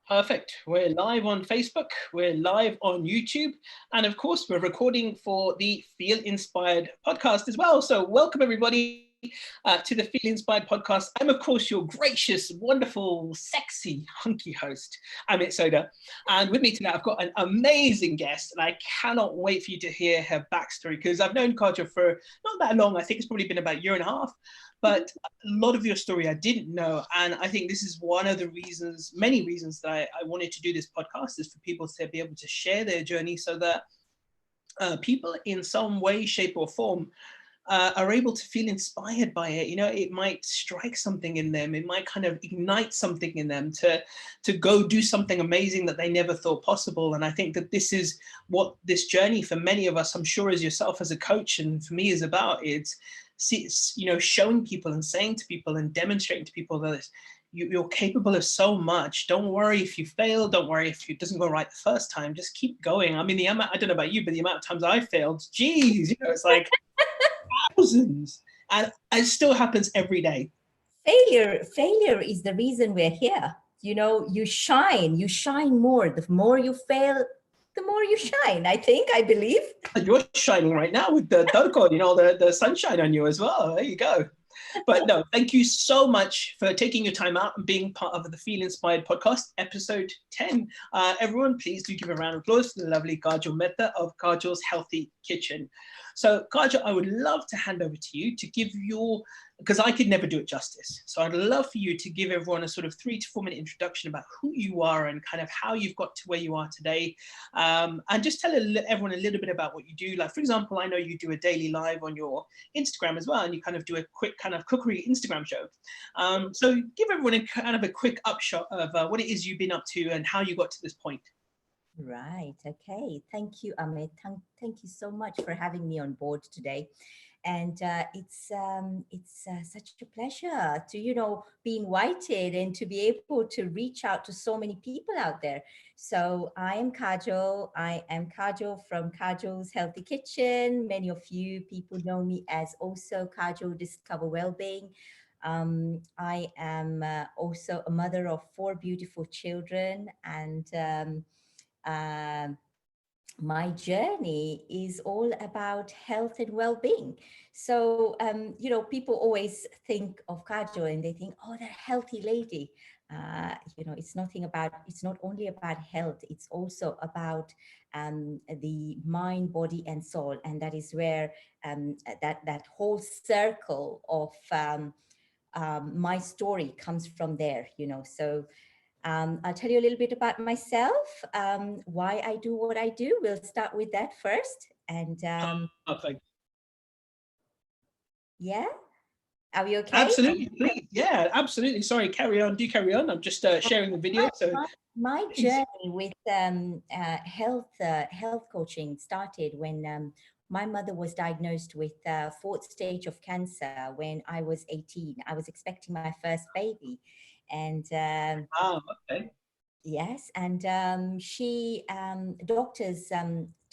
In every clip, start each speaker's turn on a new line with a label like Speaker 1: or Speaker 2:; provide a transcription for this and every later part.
Speaker 1: Perfect. We're live on Facebook, we're live on YouTube, and of course, we're recording for the Feel Inspired podcast as well. So, welcome everybody to the Feel Inspired podcast. I'm, of course, your gracious, wonderful, sexy, hunky host, Amit Sodha. And with me today, I've got an amazing guest, and I cannot wait for you to hear her backstory because I've known Kajal for not that long. I think it's probably been about a year and a half. But a lot of your story I didn't know. And I think this is one of the reasons, many reasons that I wanted to do this podcast is for people to be able to share their journey so that people in some way, shape or form are able to feel inspired by it. You know, it might strike something in them. It might kind of ignite something in them to go do something amazing that they never thought possible. And I think that this is what this journey for many of us, I'm sure as yourself as a coach and for me is about. It's showing people and saying to people and demonstrating to people that you're capable of so much. Don't worry if you fail. Don't worry if it doesn't go right the first time. Just keep going. I mean, I don't know about you, but the amount of times I failed, geez, it's like thousands, and it still happens every day.
Speaker 2: Failure is the reason we're here. You shine more. The more you fail, the more you shine, I believe.
Speaker 1: You're shining right now with the turquoise, the sunshine on you as well. There you go. But no, thank you so much for taking your time out and being part of the Feel Inspired podcast, episode 10. Everyone, please do give a round of applause to the lovely Kajal Mehta of Kajal's Healthy Kitchen. So Kajal, I would love to hand over to you to give because I could never do it justice. So I'd love for you to give everyone a sort of 3 to 4 minute introduction about who you are and kind of how you've got to where you are today. And just tell everyone a little bit about what you do. Like, for example, I know you do a daily live on your Instagram as well, and you kind of do a quick kind of cookery Instagram show. So give everyone a quick upshot of what it is you've been up to and how you got to this point.
Speaker 2: Right. Okay. Thank you, Amit. Thank you so much for having me on board today. And it's such a pleasure to be invited and to be able to reach out to so many people out there. So I am Kajal. I am Kajal from Kajal's Healthy Kitchen. Many of you people know me as also Kajal Discover Wellbeing. I am also a mother of 4 beautiful children, and my journey is all about health and well-being. So, people always think of Kajal and they think, oh, that healthy lady. It's not only about health, it's also about the mind, body, and soul. And that is where that whole circle of my story comes from there, So I'll tell you a little bit about myself, why I do what I do. We'll start with that first. And yeah, are we okay?
Speaker 1: Absolutely, please. Yeah, absolutely. Sorry, carry on. Do carry on. I'm just sharing the video. So
Speaker 2: my journey with health coaching started when my mother was diagnosed with 4th stage of cancer when I was 18. I was expecting my first baby. And
Speaker 1: okay.
Speaker 2: Yes, and doctors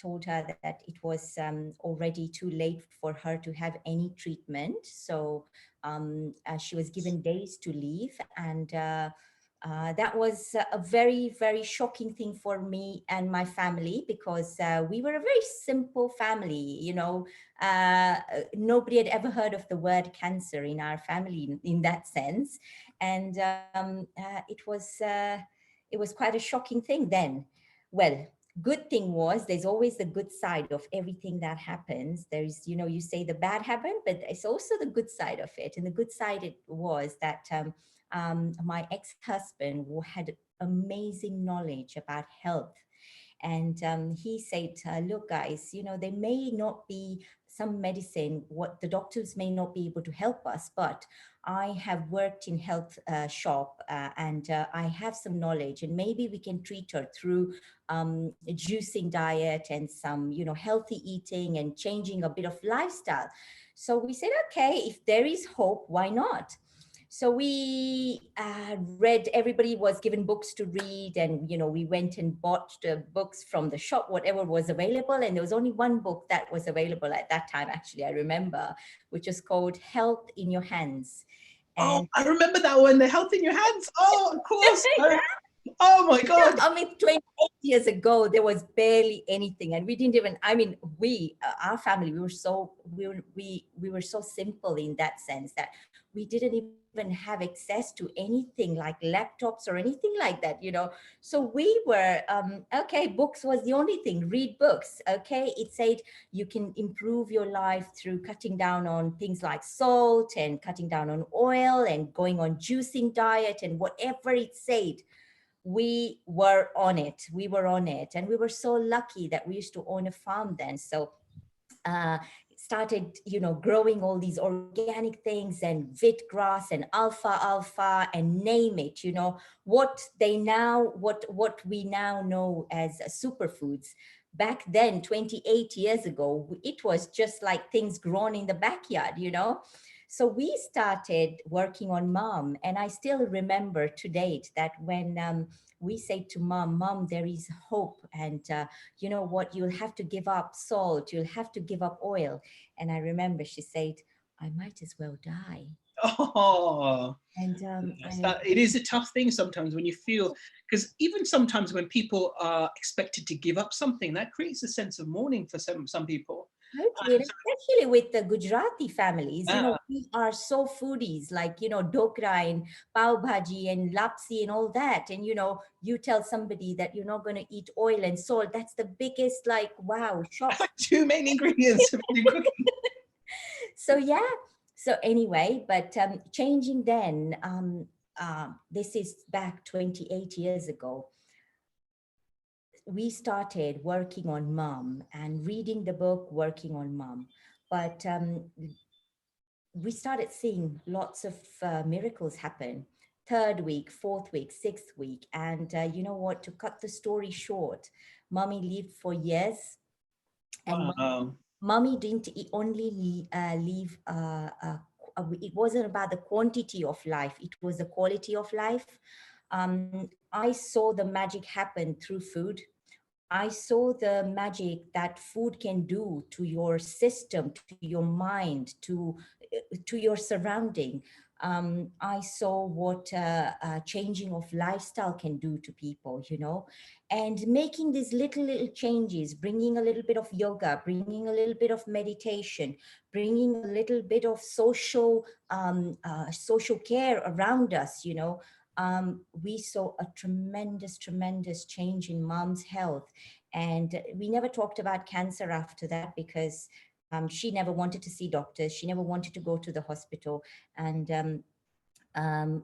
Speaker 2: told her that it was already too late for her to have any treatment. So she was given days to live, and that was a very, very shocking thing for me and my family because we were a very simple family. Nobody had ever heard of the word cancer in our family in that sense, and it was quite a shocking thing then. Well, good thing was there's always the good side of everything that happens. There's, you say the bad happened, but it's also the good side of it. And the good side it was that my ex-husband who had amazing knowledge about health. And he said, look, guys, there may not be some medicine, what the doctors may not be able to help us, but I have worked in health shop and I have some knowledge, and maybe we can treat her through a juicing diet and some, healthy eating and changing a bit of lifestyle. So we said, okay, if there is hope, why not? So we read, everybody was given books to read, and, we went and bought the books from the shop, whatever was available. And there was only one book that was available at that time, actually, I remember, which is called Health in Your Hands.
Speaker 1: And I remember that one, The Health in Your Hands. Oh, of course. Oh my God.
Speaker 2: I mean, 28 years ago, there was barely anything, and we didn't even. I mean, our family, we were so simple in that sense that we didn't even have access to anything like laptops or anything like that. So we were okay. Books was the only thing. Read books. Okay, it said you can improve your life through cutting down on things like salt and cutting down on oil and going on juicing diet and whatever it said, we were on it, and we were so lucky that we used to own a farm then. So uh, started growing all these organic things and wheatgrass and alfalfa and name it, what we now know as superfoods. Back then, 28 years ago, it was just like things grown in the backyard. So we started working on mom, and I still remember to date that when we say to mom, there is hope, and you know what, you'll have to give up salt, you'll have to give up oil. And I remember she said, I might as well die.
Speaker 1: Oh,
Speaker 2: And
Speaker 1: yes, that it is a tough thing sometimes when you feel, because even sometimes when people are expected to give up something, that creates a sense of mourning for some people.
Speaker 2: totally, and
Speaker 1: So,
Speaker 2: especially with the Gujarati families,
Speaker 1: yeah,
Speaker 2: we are so foodies, like, dokra and pav bhaji and lapsi and all that. And, you tell somebody that you're not going to eat oil and salt. That's the biggest, like, wow, shock.
Speaker 1: two main ingredients of Indian cooking.
Speaker 2: So yeah, so anyway, but changing then, this is back 28 years ago. We started working on mom and reading the book, working on mom. But we started seeing lots of miracles happen. Third week, fourth week, sixth week. And you know what? To cut the story short, mommy lived for years, and
Speaker 1: Wow.
Speaker 2: mommy didn't only leave. It wasn't about the quantity of life; it was the quality of life. I saw the magic happen through food. I saw the magic that food can do to your system, to your mind, to your surrounding. I saw what changing of lifestyle can do to people, and making these little changes, bringing a little bit of yoga, bringing a little bit of meditation, bringing a little bit of social care around us. We saw a tremendous change in mom's health. And we never talked about cancer after that, because she never wanted to see doctors. She never wanted to go to the hospital. And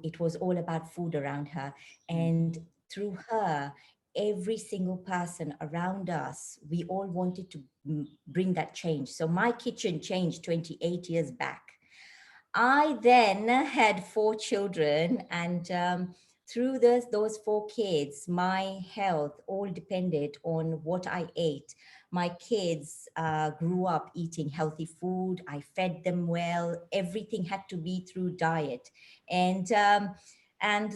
Speaker 2: it was all about food around her. And through her, every single person around us, we all wanted to bring that change. So my kitchen changed 28 years back. I then had four children, and through those four kids, my health all depended on what I ate. My kids grew up eating healthy food. I fed them well. Everything had to be through diet, and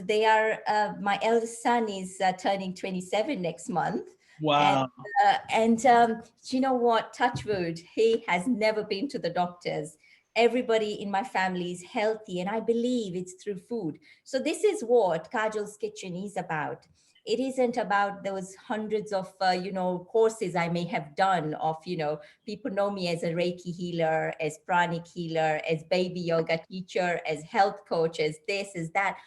Speaker 2: they are. My eldest son is turning 27 next month, and
Speaker 1: Wow.
Speaker 2: you know what? Touch wood, he has never been to the doctors. Everybody in my family is healthy, and I believe it's through food. So this is what Kajal's Kitchen is about. It isn't about those hundreds of courses I may have done of, people know me as a Reiki healer, as pranic healer, as baby yoga teacher, as health coach, as this, as that.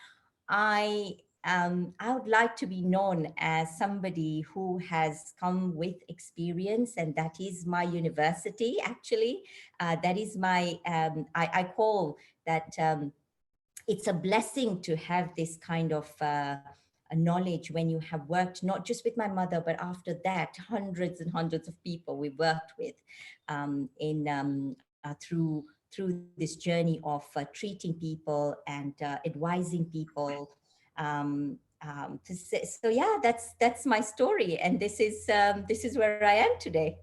Speaker 2: I would like to be known as somebody who has come with experience, and that is my university. Actually, that is my. I call that. It's a blessing to have this kind of a knowledge when you have worked not just with my mother, but after that, hundreds and hundreds of people we worked with in through this journey of treating people and advising people. So yeah, that's my story, and this is where I am today.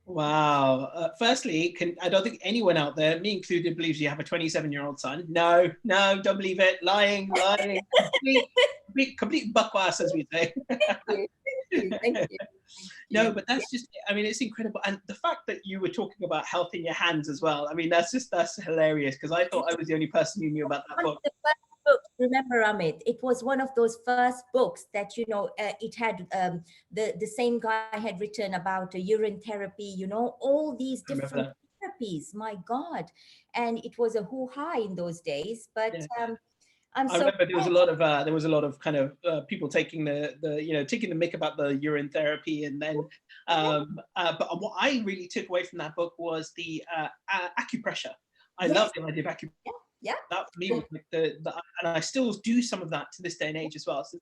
Speaker 1: Wow. Firstly, I don't think anyone out there, me included, believes you have a 27-year-old son. No, no, don't believe it. Lying, lying. Complete buckwass, as we say.
Speaker 2: Thank you, thank you, thank
Speaker 1: No,
Speaker 2: you.
Speaker 1: but that's just, I mean, it's incredible. And the fact that you were talking about health in your hands as well, I mean, that's hilarious, because I thought I was the only person who knew about that book.
Speaker 2: books, remember, Amit, it was one of those first books that, it had the same guy had written about urine therapy, all these
Speaker 1: I remember
Speaker 2: different
Speaker 1: that.
Speaker 2: therapies, my God. And it was a hoo-ha in those days. But
Speaker 1: Yeah.
Speaker 2: I'm
Speaker 1: I
Speaker 2: so
Speaker 1: remember
Speaker 2: glad.
Speaker 1: there was a lot of kind of people taking the taking the mick about the urine therapy, and then
Speaker 2: Yeah,
Speaker 1: but what I really took away from that book was the acupressure. I love
Speaker 2: yes,
Speaker 1: the idea of acupressure.
Speaker 2: yeah, yeah.
Speaker 1: That for me
Speaker 2: Yeah.
Speaker 1: was like the and I still do some of that to this day and age as well. So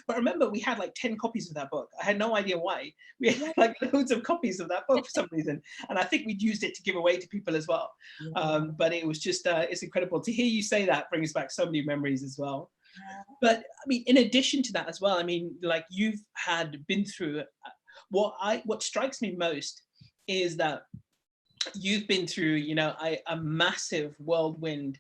Speaker 1: but remember, we had like 10 copies of that book. I had no idea why. We had
Speaker 2: Yeah.
Speaker 1: like loads of copies of that book for some reason, and I think we'd used it to give away to people as well.
Speaker 2: Yeah.
Speaker 1: But it was just it's incredible to hear you say that. Brings back so many memories as well.
Speaker 2: Yeah.
Speaker 1: But I mean, in addition to that as well, I mean, like you've had been through what strikes me most is that you've been through, a massive whirlwind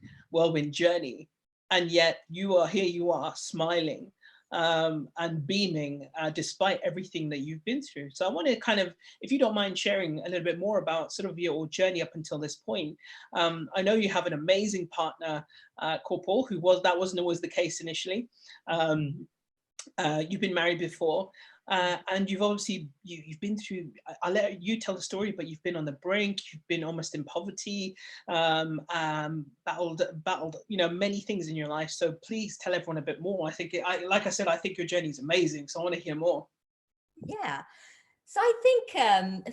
Speaker 1: journey, and yet you are here, you are smiling and beaming despite everything that you've been through. So I want to kind of, if you don't mind sharing a little bit more about sort of your journey up until this point. I know you have an amazing partner called Paul, that wasn't always the case initially. You've been married before, and you've obviously you've been through. I'll let you tell the story, but you've been on the brink. You've been almost in poverty, battled, many things in your life. So please tell everyone a bit more. I think, like I said, I think your journey is amazing. So I want to hear more.
Speaker 2: Yeah. So I think,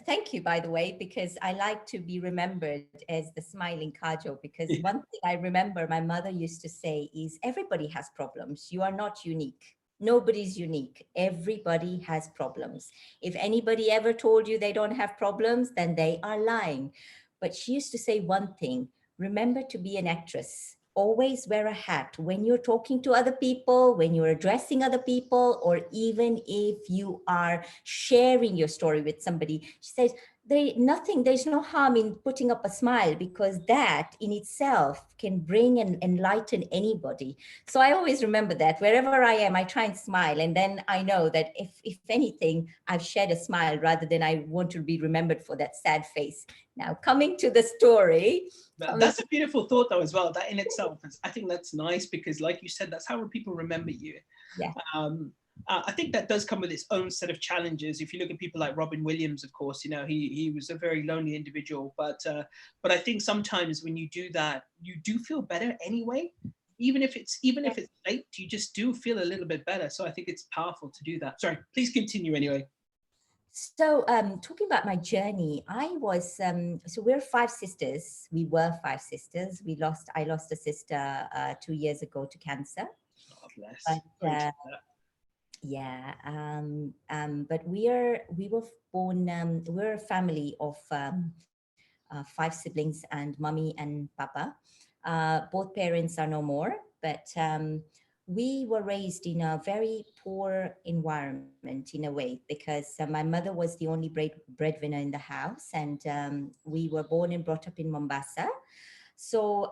Speaker 2: thank you, by the way, because I like to be remembered as the smiling Kajal, because
Speaker 1: Yeah.
Speaker 2: one thing I remember my mother used to say is everybody has problems. You are not unique. Nobody's unique. Everybody has problems. If anybody ever told you they don't have problems, then they are lying. But she used to say one thing: remember to be an actress. Always wear a hat when you're talking to other people, when you're addressing other people, or even if you are sharing your story with somebody. She says, there's no harm in putting up a smile, because that in itself can bring and enlighten anybody. So I always remember that wherever I am, I try and smile. And then I know that if anything, I've shared a smile rather than I want to be remembered for that sad face. Now, coming to the story, coming
Speaker 1: That's a beautiful thought, though, as well. That in itself, I think that's nice because, like you said, that's how people remember you.
Speaker 2: yeah.
Speaker 1: Um, I think that does come with its own set of challenges. If you look at people like Robin Williams, of course, he was a very lonely individual. But I think sometimes when you do that, you do feel better anyway. Even if it's late, you just do feel a little bit better. So I think it's powerful to do that. Sorry, please continue anyway.
Speaker 2: So, talking about my journey, so we're five sisters. We were five sisters. I lost a sister 2 years ago to cancer.
Speaker 1: Oh, bless.
Speaker 2: But
Speaker 1: Sorry to hear that.
Speaker 2: yeah, but we were born, we're a family of five siblings and mommy and papa. Both parents are no more, but we were raised in a very poor environment in a way, because my mother was the only breadwinner in the house, and we were born and brought up in Mombasa. So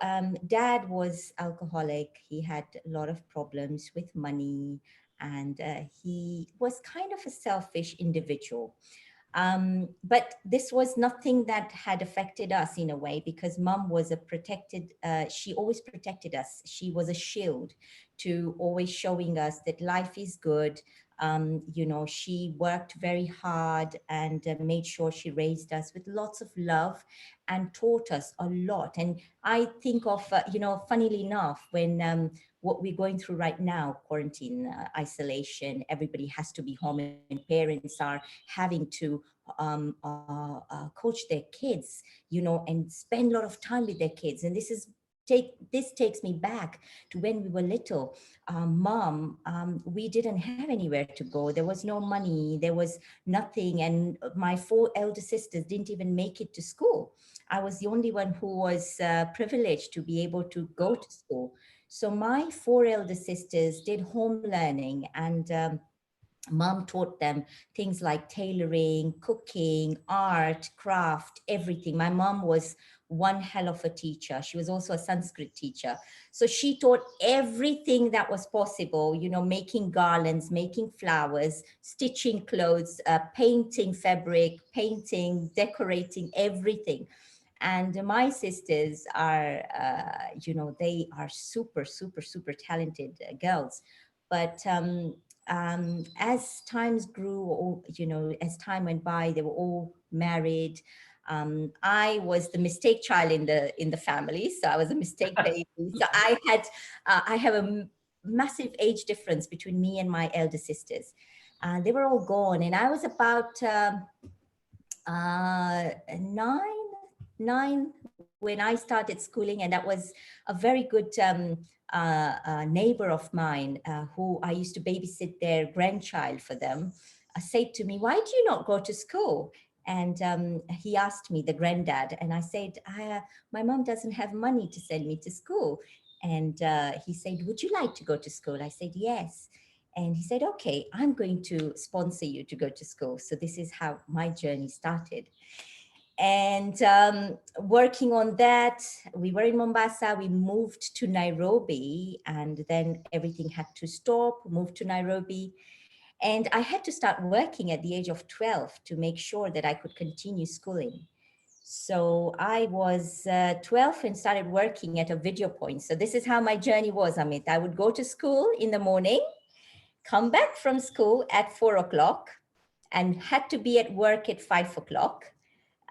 Speaker 2: dad was alcoholic. He had a lot of problems with money, and he was kind of a selfish individual. But this was nothing that had affected us in a way, because mom was she always protected us. She was a shield to always showing us that life is good. She worked very hard and made sure she raised us with lots of love and taught us a lot. And I think of, funnily enough, when what we're going through right now, quarantine, isolation, everybody has to be home, and parents are having to coach their kids, and spend a lot of time with their kids. And this takes me back to when we were little. Mom, we didn't have anywhere to go. There was no money. There was nothing. And my four elder sisters didn't even make it to school. I was the only one who was privileged to be able to go to school. So my four elder sisters did home learning, and mom taught them things like tailoring, cooking, art, craft, everything. My mom was one hell of a teacher. She was also a Sanskrit teacher. So she taught everything that was possible, making garlands, making flowers, stitching clothes, painting fabric, painting, decorating, everything. And my sisters are, they are super, super, super talented girls. But as times grew, as time went by, they were all married. I was the mistake child in the family, so I was a mistake baby. So I have a massive age difference between me and my elder sisters. They were all gone, and I was about nine when I started schooling, and that was a very good neighbor of mine who I used to babysit their grandchild for them. Said to me, "Why do you not go to school?" And he asked me, the granddad, and I said, "My mom doesn't have money to send me to school." And he said, "Would you like to go to school?" I said, "Yes." And he said, "Okay, I'm going to sponsor you to go to school." So this is how my journey started. And working on that, we were in Mombasa, we moved to Nairobi, and then everything had to stop, moved to Nairobi. And I had to start working at the age of 12 to make sure that I could continue schooling. So I was 12 and started working at a video point. So this is how my journey was, Amit. I would go to school in the morning, come back from school at 4 o'clock, and had to be at work at 5 o'clock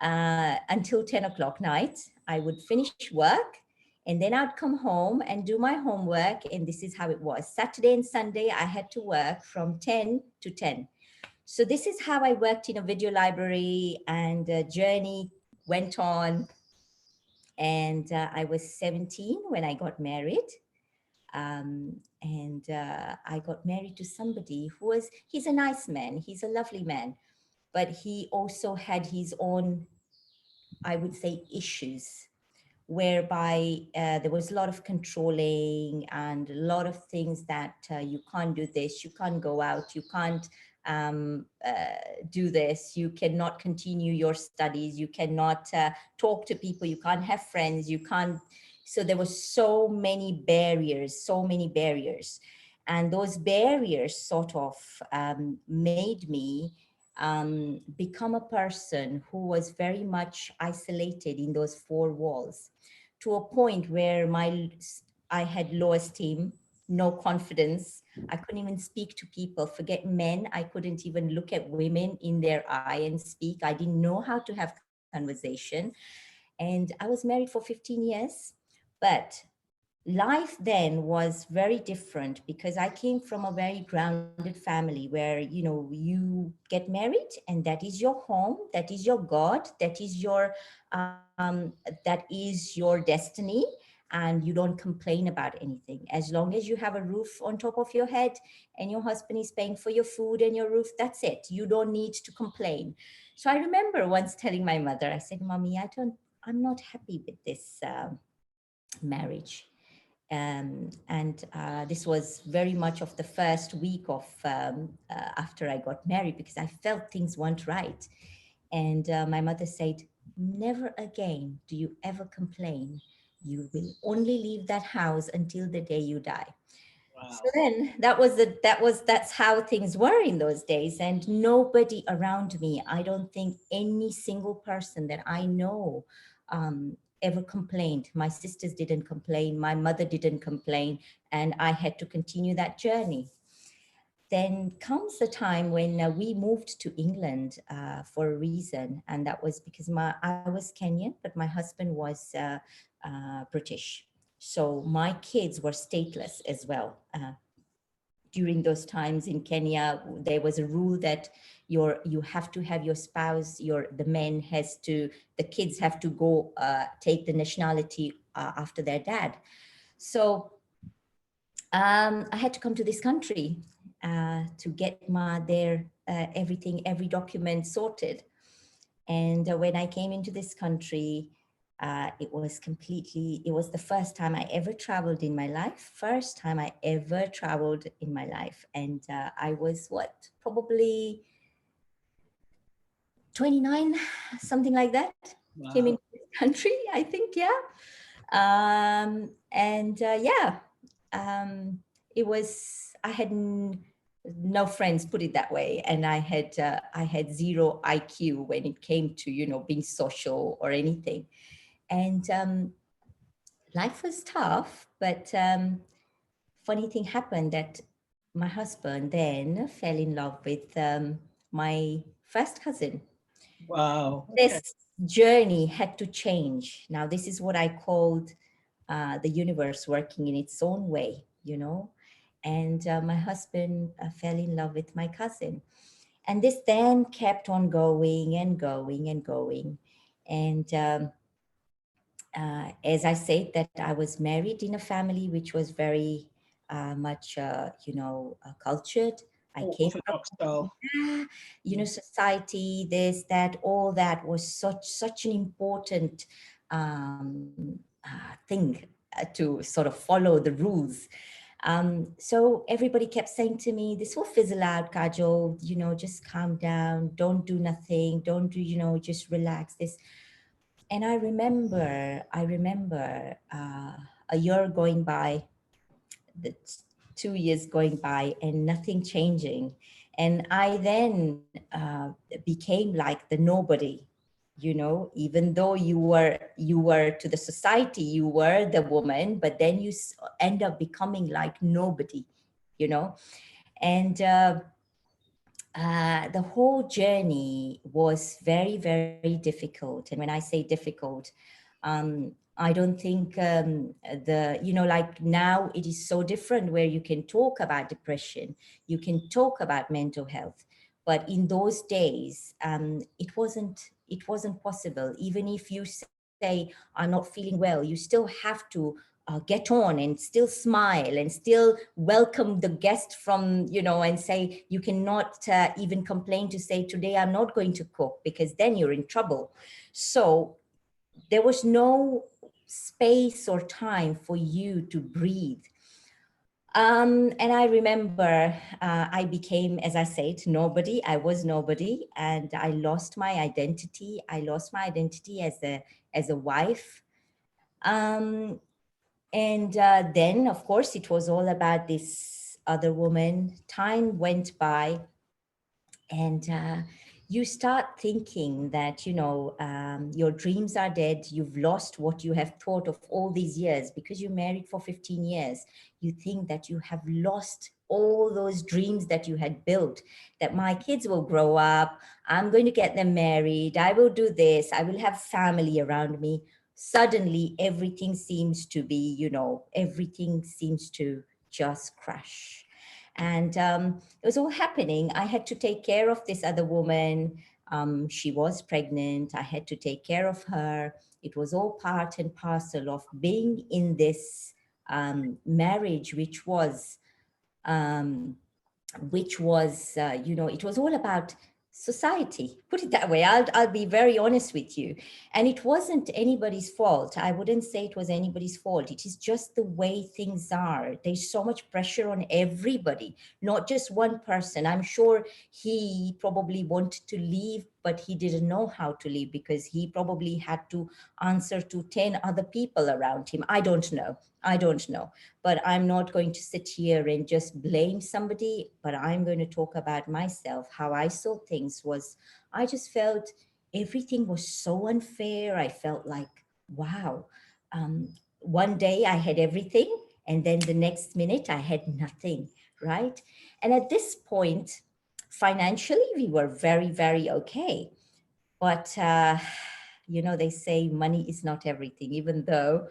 Speaker 2: until 10 o'clock night. I would finish work, and then I'd come home and do my homework. And this is how it was. Saturday and Sunday, I had to work from 10 to 10. So this is how I worked in a video library, and the journey went on. And I was 17 when I got married. And I got married to somebody he's a nice man, he's a lovely man, but he also had his own, I would say, issues, whereby there was a lot of controlling and a lot of things that you can't do this, you can't go out, you can't do this, you cannot continue your studies, you cannot talk to people, you can't have friends, you can't. So there were so many barriers. And those barriers sort of made me become a person who was very much isolated in those four walls, to a point where I had low esteem, no confidence. I couldn't even speak to people. Forget men. I couldn't even look at women in their eye and speak. I didn't know how to have conversation. And I was married for 15 years. But life then was very different, because I came from a very grounded family where, you get married and that is your home, that is your God, that is your destiny, and you don't complain about anything. As long as you have a roof on top of your head and your husband is paying for your food and your roof, that's it. You don't need to complain. So I remember once telling my mother, I said, "Mommy, I'm not happy with this marriage." And this was very much of the first week of after I got married, because I felt things weren't right. And my mother said, "Never again do you ever complain. You will only leave that house until the day you die." So
Speaker 1: Wow.
Speaker 2: then that's how things were in those days. And nobody around me, I don't think any single person that I know ever complained. My sisters didn't complain, my mother didn't complain, and I had to continue that journey. Then comes the time when we moved to England for a reason, and that was because I was Kenyan, but my husband was British. So my kids were stateless as well. During those times in Kenya, there was a rule that you have to have your spouse, the kids have to go take the nationality after their dad. So I had to come to this country to get every document sorted. And when I came into this country, it was the first time I ever traveled in my life. First time I ever traveled in my life. And I was probably 29, something like that. Came
Speaker 1: Wow.
Speaker 2: into this country, I think, yeah. And yeah, it was, I had no friends, put it that way. And I had zero IQ when it came to, being social or anything. And life was tough, but funny thing happened that my husband then fell in love with my first cousin.
Speaker 1: Wow. Okay.
Speaker 2: This journey had to change. Now, this is what I called the universe working in its own way, you know. And my husband fell in love with my cousin. And this then kept on going and going and going. And as I said, that I was married in a family which was very much, cultured. I came from,
Speaker 1: Orthodox style.
Speaker 2: yeah, society, this, that, all that was such an important thing to sort of follow the rules. So everybody kept saying to me, this will fizzle out, Kajal, just calm down, don't do nothing, don't do, just relax this. And I remember a year going by, the 2 years going by, and nothing changing. And I then became like the nobody. Even though you were to the society, you were the woman, but then you end up becoming like nobody. You know, and the whole journey was very, very difficult. And when I say difficult, I don't think like now it is so different where you can talk about depression, you can talk about mental health. But in those days, it wasn't possible. Even if you say, I'm not feeling well, you still have to get on and still smile and still welcome the guest from, and say, you cannot even complain to say, today I'm not going to cook, because then you're in trouble. So there was no space or time for you to breathe. And I remember I became, as I said, nobody. I was nobody, and I lost my identity. I lost my identity as a wife. Um, and then, of course, it was all about this other woman. Time went by, and you start thinking that, your dreams are dead. You've lost what you have thought of all these years, because you married for 15 years. You think that you have lost all those dreams that you had built, that my kids will grow up, I'm going to get them married, I will do this, I will have family around me. Suddenly everything seems to be, everything seems to just crash. And it was all happening. I had to take care of this other woman. She was pregnant. I had to take care of her. It was all part and parcel of being in this marriage, um, it was all about society. Put it that way. I'll be very honest with you. And it wasn't anybody's fault. I wouldn't say it was anybody's fault. It is just the way things are. There's so much pressure on everybody, not just one person. I'm sure he probably wanted to leave, but he didn't know how to leave, because he probably had to answer to 10 other people around him. I don't know. But I'm not going to sit here and just blame somebody, but I'm going to talk about myself. How I saw things was, I just felt everything was so unfair. I felt like, wow, one day I had everything, and then the next minute I had nothing, right? And at this point, financially, we were very, very okay. But they say money is not everything, even though,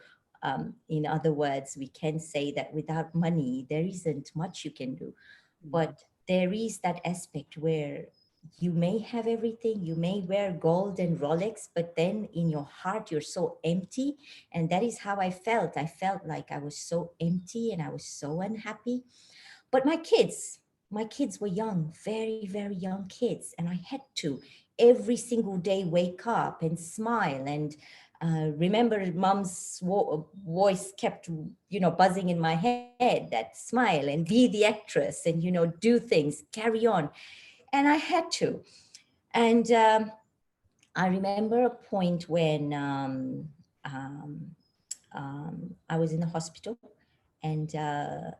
Speaker 2: in other words, we can say that without money, there isn't much you can do.
Speaker 1: Mhm.
Speaker 2: But there is that aspect where you may have everything, you may wear gold and Rolex, but then in your heart, you're so empty. And that is how I felt. I felt like I was so empty and I was so unhappy. But my kids were young, very, very young kids. And I had to every single day wake up and smile. And remember, mom's voice kept, buzzing in my head, that smile and be the actress and, do things, carry on. And I had to. And I remember a point when um, I was in the hospital, and uh,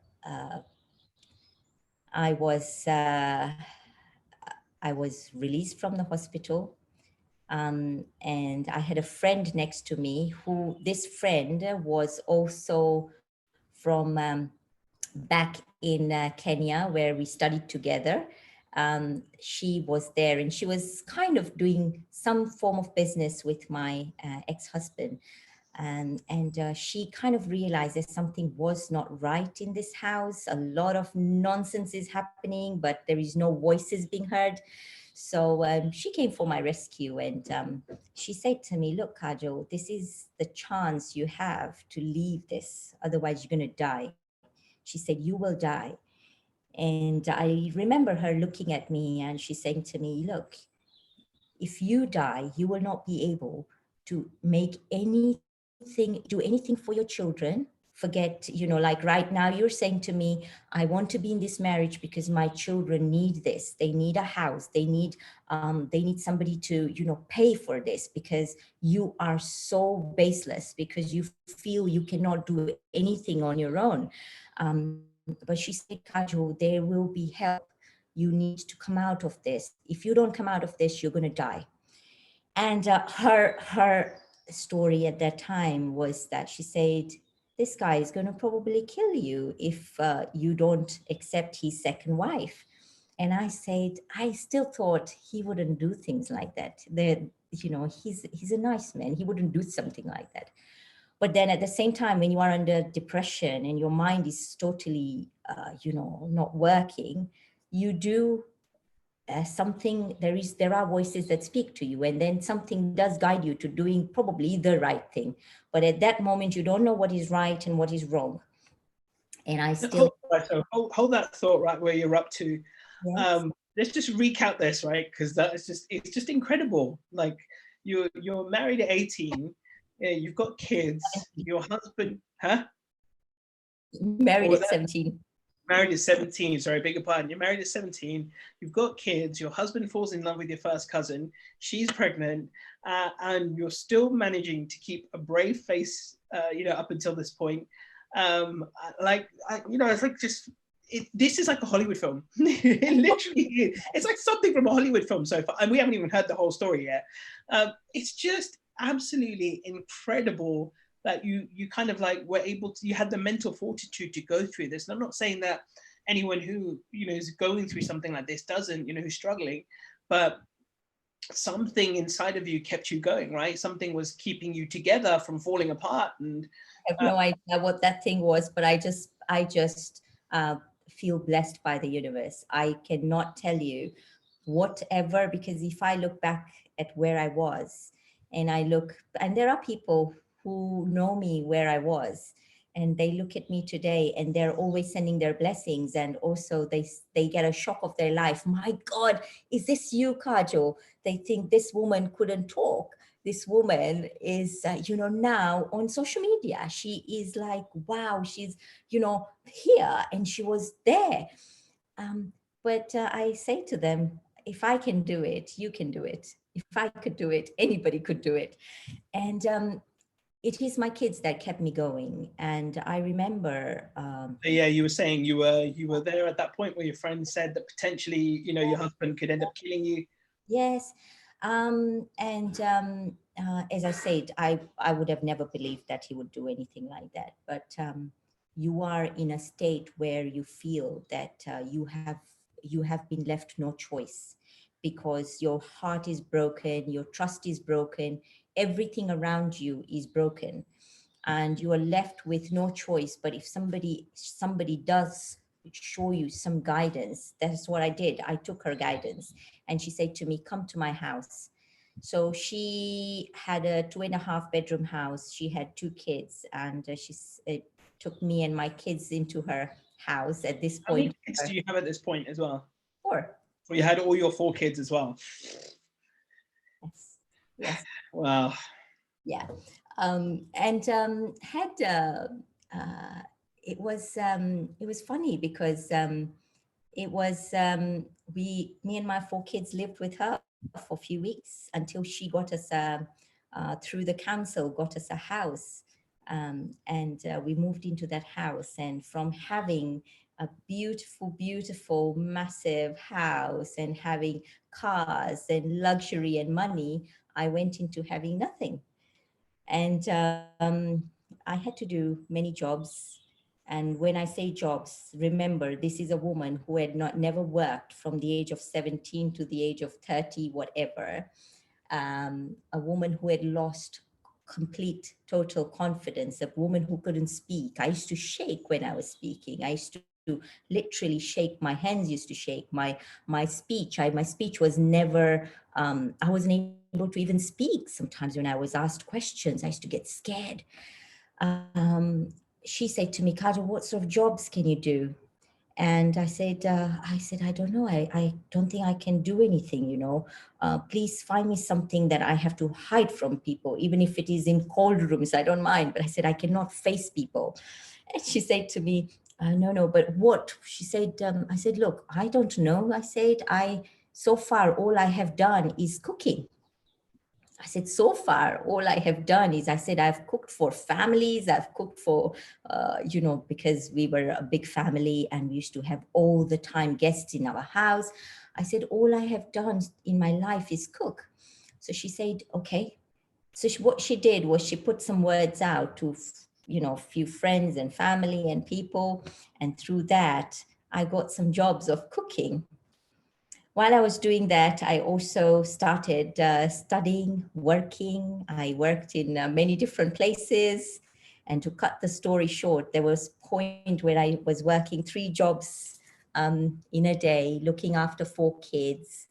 Speaker 2: I was uh, I was released from the hospital, And I had a friend next to me who, this friend was also from back in Kenya, where we studied together. She was there and she was kind of doing some form of business with my ex-husband. And she kind of realized that something was not right in this house. A lot of nonsense is happening, but there is no voices being heard. So she came for my rescue, and she said to me, "Look, Kajal, this is the chance you have to leave this. Otherwise, you're going to die." She said, "You will die." And I remember her looking at me and she saying to me, "Look, if you die, you will not be able to make anything, do anything for your children. Forget, like right now, you're saying to me, I want to be in this marriage because my children need this. They need a house. They need somebody to, pay for this, because you are so baseless, because you feel you cannot do anything on your own." But she said, "Kajol, there will be help. You need to come out of this. If you don't come out of this, you're going to die." And her story at that time was that she said, "This guy is going to probably kill you if you don't accept his second wife." And I said, I still thought he wouldn't do things like that. He's a nice man. He wouldn't do something like that. But then at the same time, when you are under depression and your mind is totally, not working, you do something. There are voices that speak to you, and then something does guide you to doing probably the right thing. But at that moment, you don't know what is right and what is wrong. And I still.
Speaker 1: Hold that thought right where you're up to.
Speaker 2: Yes.
Speaker 1: Let's just recount this, right? Because it's just incredible. Like you're married at 18, yeah, you've got kids, your husband, huh?
Speaker 2: Married
Speaker 1: What was
Speaker 2: at
Speaker 1: that?
Speaker 2: 17.
Speaker 1: Married at 17, sorry, beg your pardon. You're married at 17, you've got kids, your husband falls in love with your first cousin, she's pregnant, and you're still managing to keep a brave face, up until this point. It's like just, this is like a Hollywood film. It literally is. It's like something from a Hollywood film so far, and we haven't even heard the whole story yet. It's just absolutely incredible that you kind of like were able to, you had the mental fortitude to go through this. And I'm not saying that anyone who is going through something like this doesn't, who's struggling, but something inside of you kept you going, right? Something was keeping you together from falling apart. And
Speaker 2: I have no idea what that thing was, but I just feel blessed by the universe. I cannot tell you whatever, because if I look back at where I was, and I look, and there are people who know me where I was, and they look at me today and they're always sending their blessings, and also they get a shock of their life. My God, is this you, Kajol? They think this woman couldn't talk. This woman is, now on social media. She is like, wow, she's, here, and she was there. But I say to them, if I can do it, you can do it. If I could do it, anybody could do it. And it is my kids that kept me going. And I remember.
Speaker 1: yeah, you were saying you were there at that point where your friend said that potentially, your husband could end up killing you.
Speaker 2: Yes. And as I said, I would have never believed that he would do anything like that. But you are in a state where you feel that you have been left no choice, because your heart is broken, your trust is broken, everything around you is broken, and you are left with no choice. But if somebody does show you some guidance, that's what I did. I took her guidance, and she said to me, "Come to my house." So she had a 2.5 bedroom house. She had 2 kids, and took me and my kids into her house at this
Speaker 1: How many
Speaker 2: point.
Speaker 1: kids do you have at this point as well?
Speaker 2: 4.
Speaker 1: Well, you had all your 4 kids as well.
Speaker 2: Yes. Yes.
Speaker 1: Wow.
Speaker 2: Yeah. And had uh, it was funny because it was me and my 4 kids lived with her for a few weeks until she got us through the council, got us a house. And we moved into that house, and from having a beautiful, beautiful, massive house and having cars and luxury and money, I went into having nothing. And I had to do many jobs. And when I say jobs, remember, this is a woman who had not never worked from the age of 17 to the age of 30, whatever. A woman who had lost complete, total confidence, a woman who couldn't speak. I used to shake when I was speaking. I used to literally shake. My hands used to shake. My speech was never. I wasn't able to even speak. Sometimes when I was asked questions, I used to get scared. Um, she said to me, "Kajal, what sort of jobs can you do?" And I don't know. I don't think I can do anything, you know. Please find me something that I have to hide from people, even if it is in cold rooms. I don't mind. But I said, I cannot face people. And she said to me, no, no, but what? She said, I said, look, I don't know. I said, so far, all I have done is cooking. I said, so far, all I have done is, I said, I've cooked for families. I've cooked for, because we were a big family and we used to have all the time guests in our house. I said, all I have done in my life is cook. So she said, okay. So what she did was she put some words out to, a few friends and family and people. And through that, I got some jobs of cooking. While I was doing that, I also started studying, working. I worked in many different places. And to cut the story short, there was a point where I was working 3 jobs in a day, looking after 4 kids,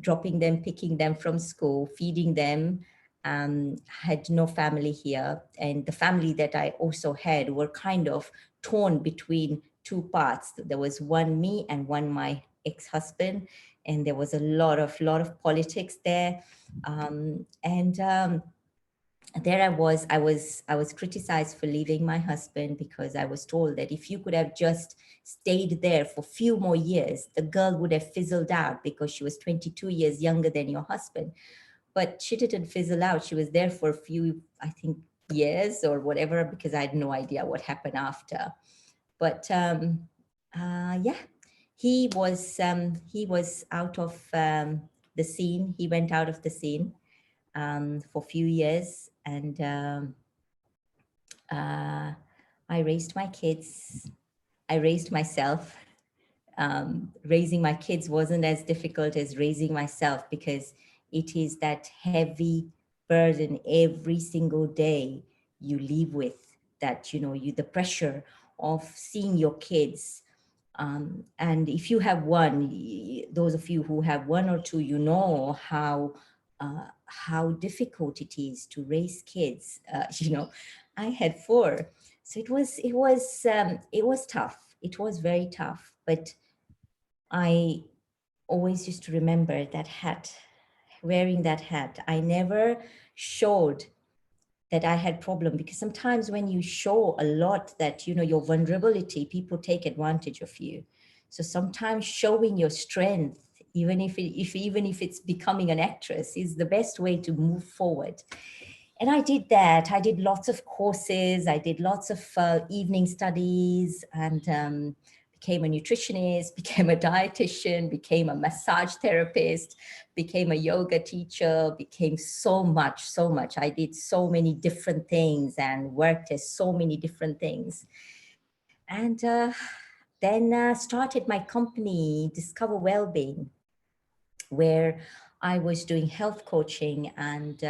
Speaker 2: dropping them, picking them from school, feeding them. Had no family here. And the family that I also had were kind of torn between 2 parts. There was one me and one my ex-husband, and there was a lot of politics there. And there I was criticized for leaving my husband, because I was told that if you could have just stayed there for a few more years, the girl would have fizzled out because she was 22 years younger than your husband. But she didn't fizzle out. She was there for a few, I think, years or whatever, because I had no idea what happened after. But yeah, he was out of the scene. He went out of the scene for a few years, and uh, I raised my kids. I raised myself. Raising my kids wasn't as difficult as raising myself, because it is that heavy burden every single day you live with, that the pressure of seeing your kids. And if you have one, those of you who have one or two, you know how difficult it is to raise kids. I had 4, so it was tough. It was very tough, but I always used to remember that hat, wearing that hat. I never showed that I had problem, because sometimes when you show a lot that, your vulnerability, people take advantage of you. So sometimes showing your strength, even if it's becoming an actress, is the best way to move forward. And I did that. I did lots of courses. I did lots of evening studies, and became a nutritionist, became a dietitian, became a massage therapist, became a yoga teacher, became so much, so much. I did so many different things and worked as so many different things. And then started my company, Discover Wellbeing, where I was doing health coaching, and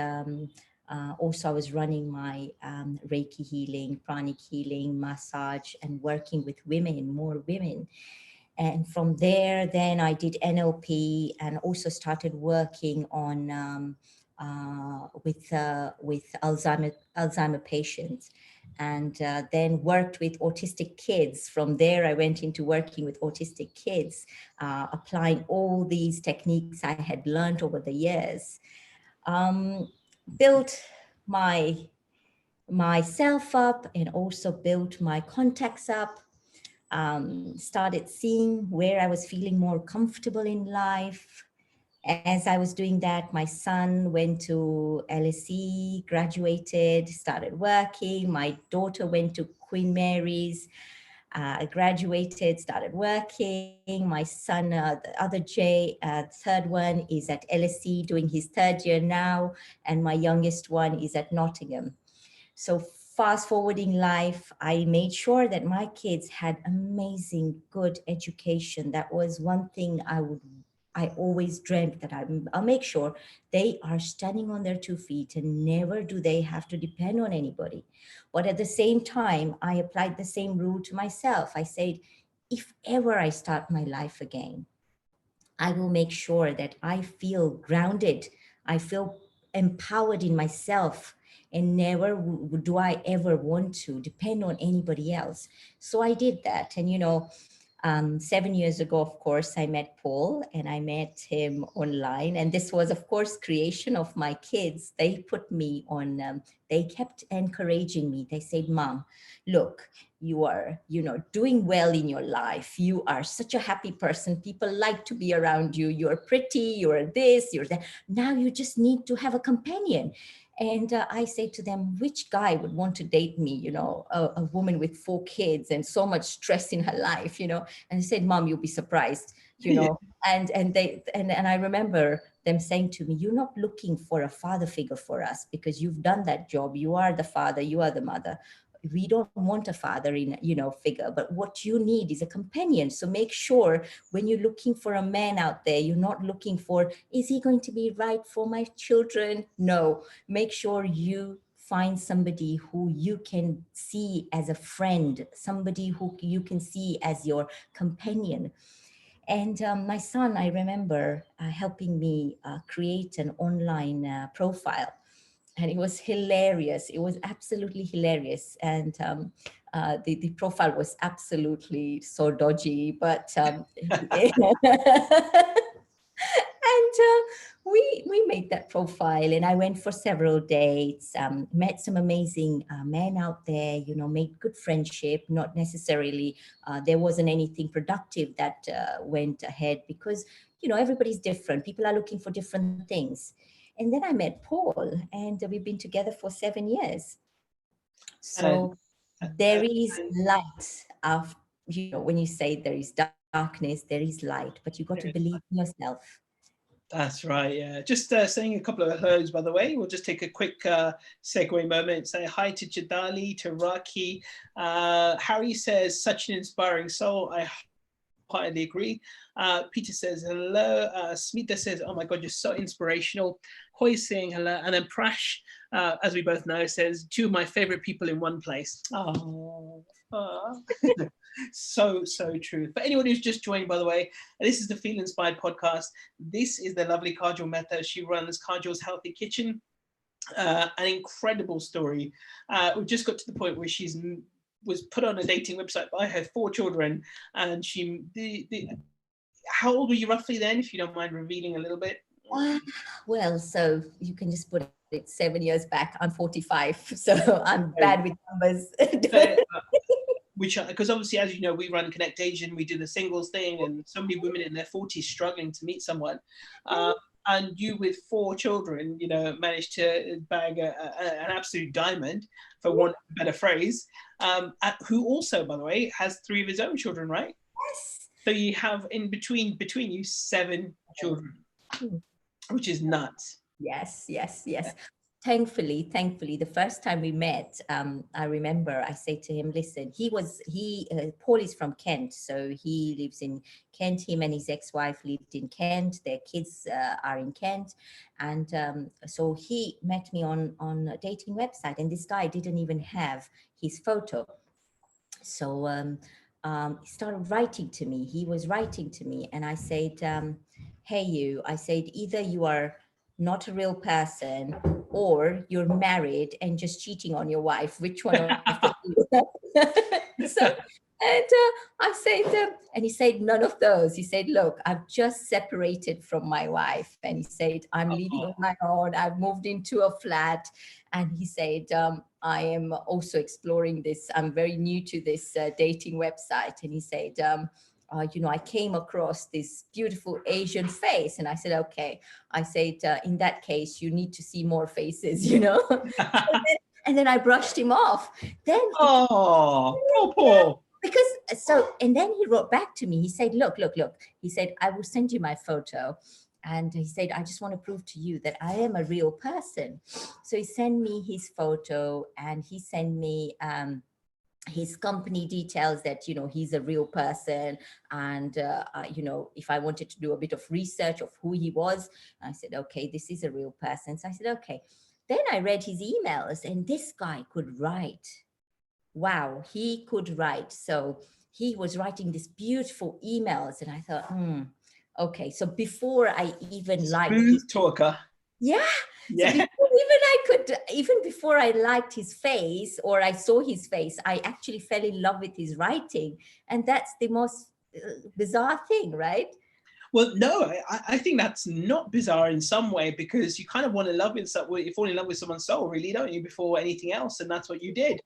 Speaker 2: also I was running my Reiki healing, pranic healing, massage, and working with women, more women. And from there, then I did NLP, and also started working on with Alzheimer patients, and then worked with autistic kids. From there, I went into working with autistic kids, applying all these techniques I had learned over the years. Um, Built my myself up, and also built my contacts up. Started seeing where I was feeling more comfortable in life. As I was doing that, my son went to LSE, graduated, started working. My daughter went to Queen Mary's. I graduated, started working. My son, the other Jay, third one, is at LSE doing his third year now, and my youngest one is at Nottingham. So fast forwarding life, I made sure that my kids had amazing, good education. That was one thing I always dreamt that I'll make sure they are standing on their 2 feet and never do they have to depend on anybody. But at the same time, I applied the same rule to myself. I said, if ever I start my life again, I will make sure that I feel grounded. I feel empowered in myself, and never do I ever want to depend on anybody else. So I did that. And, 7 years ago, of course, I met Paul, and I met him online. And this was, of course, creation of my kids. They put me on, they kept encouraging me. They said, Mom, look, you are, doing well in your life. You are such a happy person. People like to be around you. You're pretty, you're this, you're that. Now you just need to have a companion. And I say to them, which guy would want to date me, a woman with 4 kids and so much stress in her life, And they said, Mom, you'll be surprised,
Speaker 1: Yeah.
Speaker 2: and I remember them saying to me, you're not looking for a father figure for us because you've done that job. You are the father, you are the mother. We don't want a father in, figure, but what you need is a companion. So make sure when you're looking for a man out there, you're not looking for, is he going to be right for my children? No, make sure you find somebody who you can see as a friend, somebody who you can see as your companion. And my son, I remember helping me create an online profile, and it was hilarious. It was absolutely hilarious. And the profile was absolutely so dodgy, but and we made that profile, and I went for several dates, met some amazing men out there, made good friendship. Not necessarily, there wasn't anything productive that went ahead because, everybody's different. People are looking for different things. And then I met Paul, and we've been together for 7 years.
Speaker 1: And,
Speaker 2: So there is light of, when you say there is darkness, there is light, but you got to believe in yourself.
Speaker 1: that's right. Yeah. Just saying a couple of hellos, by the way. We'll just take a quick segue moment. Say hi to Jadali, to Raki. Harry says, such an inspiring soul. I wholeheartedly agree. Peter says hello. Smita says, oh my God, you're so inspirational. Hoy saying hello. And then Prash, as we both know, says, two of my favorite people in one place. Oh. So true. For anyone who's just joined, by the way, this is the Feel Inspired podcast. This is the lovely Kajal Mehta. She runs Kajal's Healthy Kitchen. An incredible story. We've just got to the point where she's was put on a dating website by her 4 children, and how old were you roughly then, if you don't mind revealing a little bit?
Speaker 2: Well, so you can just put it 7 years back. I'm 45, so I'm bad with numbers.
Speaker 1: Because obviously, as you know, we run Connect Asian, we do the singles thing, and so many women in their 40s struggling to meet someone. And you, with 4 children, managed to bag an absolute diamond, for want of a better phrase, who also, by the way, has 3 of his own children, right?
Speaker 2: Yes.
Speaker 1: So you have between you 7 children, which is nuts.
Speaker 2: Yes. Thankfully, the first time we met, I remember I said to him, listen, Paul is from Kent. So he lives in Kent. Him and his ex-wife lived in Kent. Their kids are in Kent. And so he met me on a dating website, and this guy didn't even have his photo. So he started writing to me. He was writing to me, and I said, hey, I said, either you are not a real person or you're married and just cheating on your wife. Which one of the two? So, and I said, and he said, none of those. He said, look, I've just separated from my wife. And he said, I'm living on my own. I've moved into a flat. And he said, I am also exploring this. I'm very new to this dating website. And he said, I came across this beautiful Asian face. And I said, okay. I said, in that case, you need to see more faces, and then I brushed him off. Then
Speaker 1: poor Paul.
Speaker 2: because so, and then he wrote back to me. He said, look. He said, I will send you my photo. And he said, I just want to prove to you that I am a real person. So he sent me his photo, and he sent me his company details, that he's a real person. And if I wanted to do a bit of research of who he was, I said, okay, this is a real person. So I said, okay. Then I read his emails, and this guy could write. Wow, he could write. So he was writing these beautiful emails, and I thought, okay. So before I even liked his,
Speaker 1: Smooth talker.
Speaker 2: yeah. So
Speaker 1: Yeah.
Speaker 2: even before I liked his face, or I saw his face, I actually fell in love with his writing. And that's the most bizarre thing, right?
Speaker 1: Well, no, I think that's not bizarre in some way, because you kind of want to love with someone, you fall in love with someone's soul, really, don't you, before anything else? And that's what you did.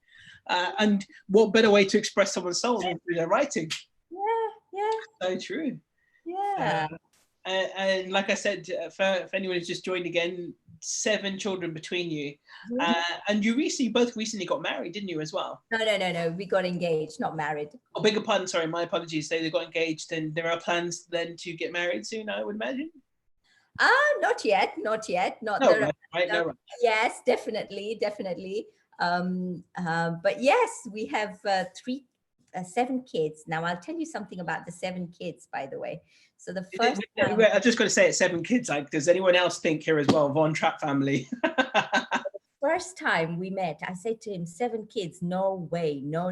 Speaker 1: And what better way to express someone's soul than through their writing?
Speaker 2: Yeah,
Speaker 1: So true.
Speaker 2: yeah.
Speaker 1: Uh, and like I said, for anyone who's just joined again, 7 children between you.
Speaker 2: Yeah.
Speaker 1: And you both recently got married, didn't you, as well?
Speaker 2: No. We got engaged, not married.
Speaker 1: Oh, beg your pardon, sorry, my apologies. They got engaged, and there are plans then to get married soon, I would imagine.
Speaker 2: Not yet. Not
Speaker 1: No,
Speaker 2: the
Speaker 1: right, no, right.
Speaker 2: Yes, definitely. But yes, we have 7 kids. Now I'll tell you something about the 7 kids, by the way. So the first time,
Speaker 1: I just got to say it's 7 kids. Like, does anyone else think here as well? Von Trapp family.
Speaker 2: first time we met, I said to him, 7 kids, no way, no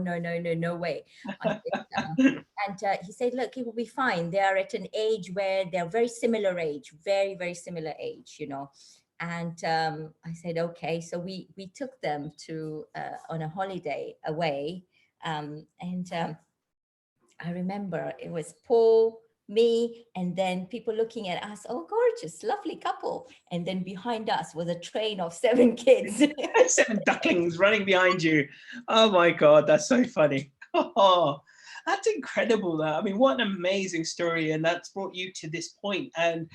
Speaker 2: way. I said, and he said, look, it will be fine. They are at an age where they're very similar age, very similar age, And I said, okay. So we took them to on a holiday away, and I remember it was Paul, me, and then people looking at us. Oh, gorgeous, lovely couple. And then behind us was a train of 7 kids.
Speaker 1: 7 ducklings running behind you. Oh my God, that's so funny. Oh, that's incredible. Though. I mean, what an amazing story, and that's brought you to this point. And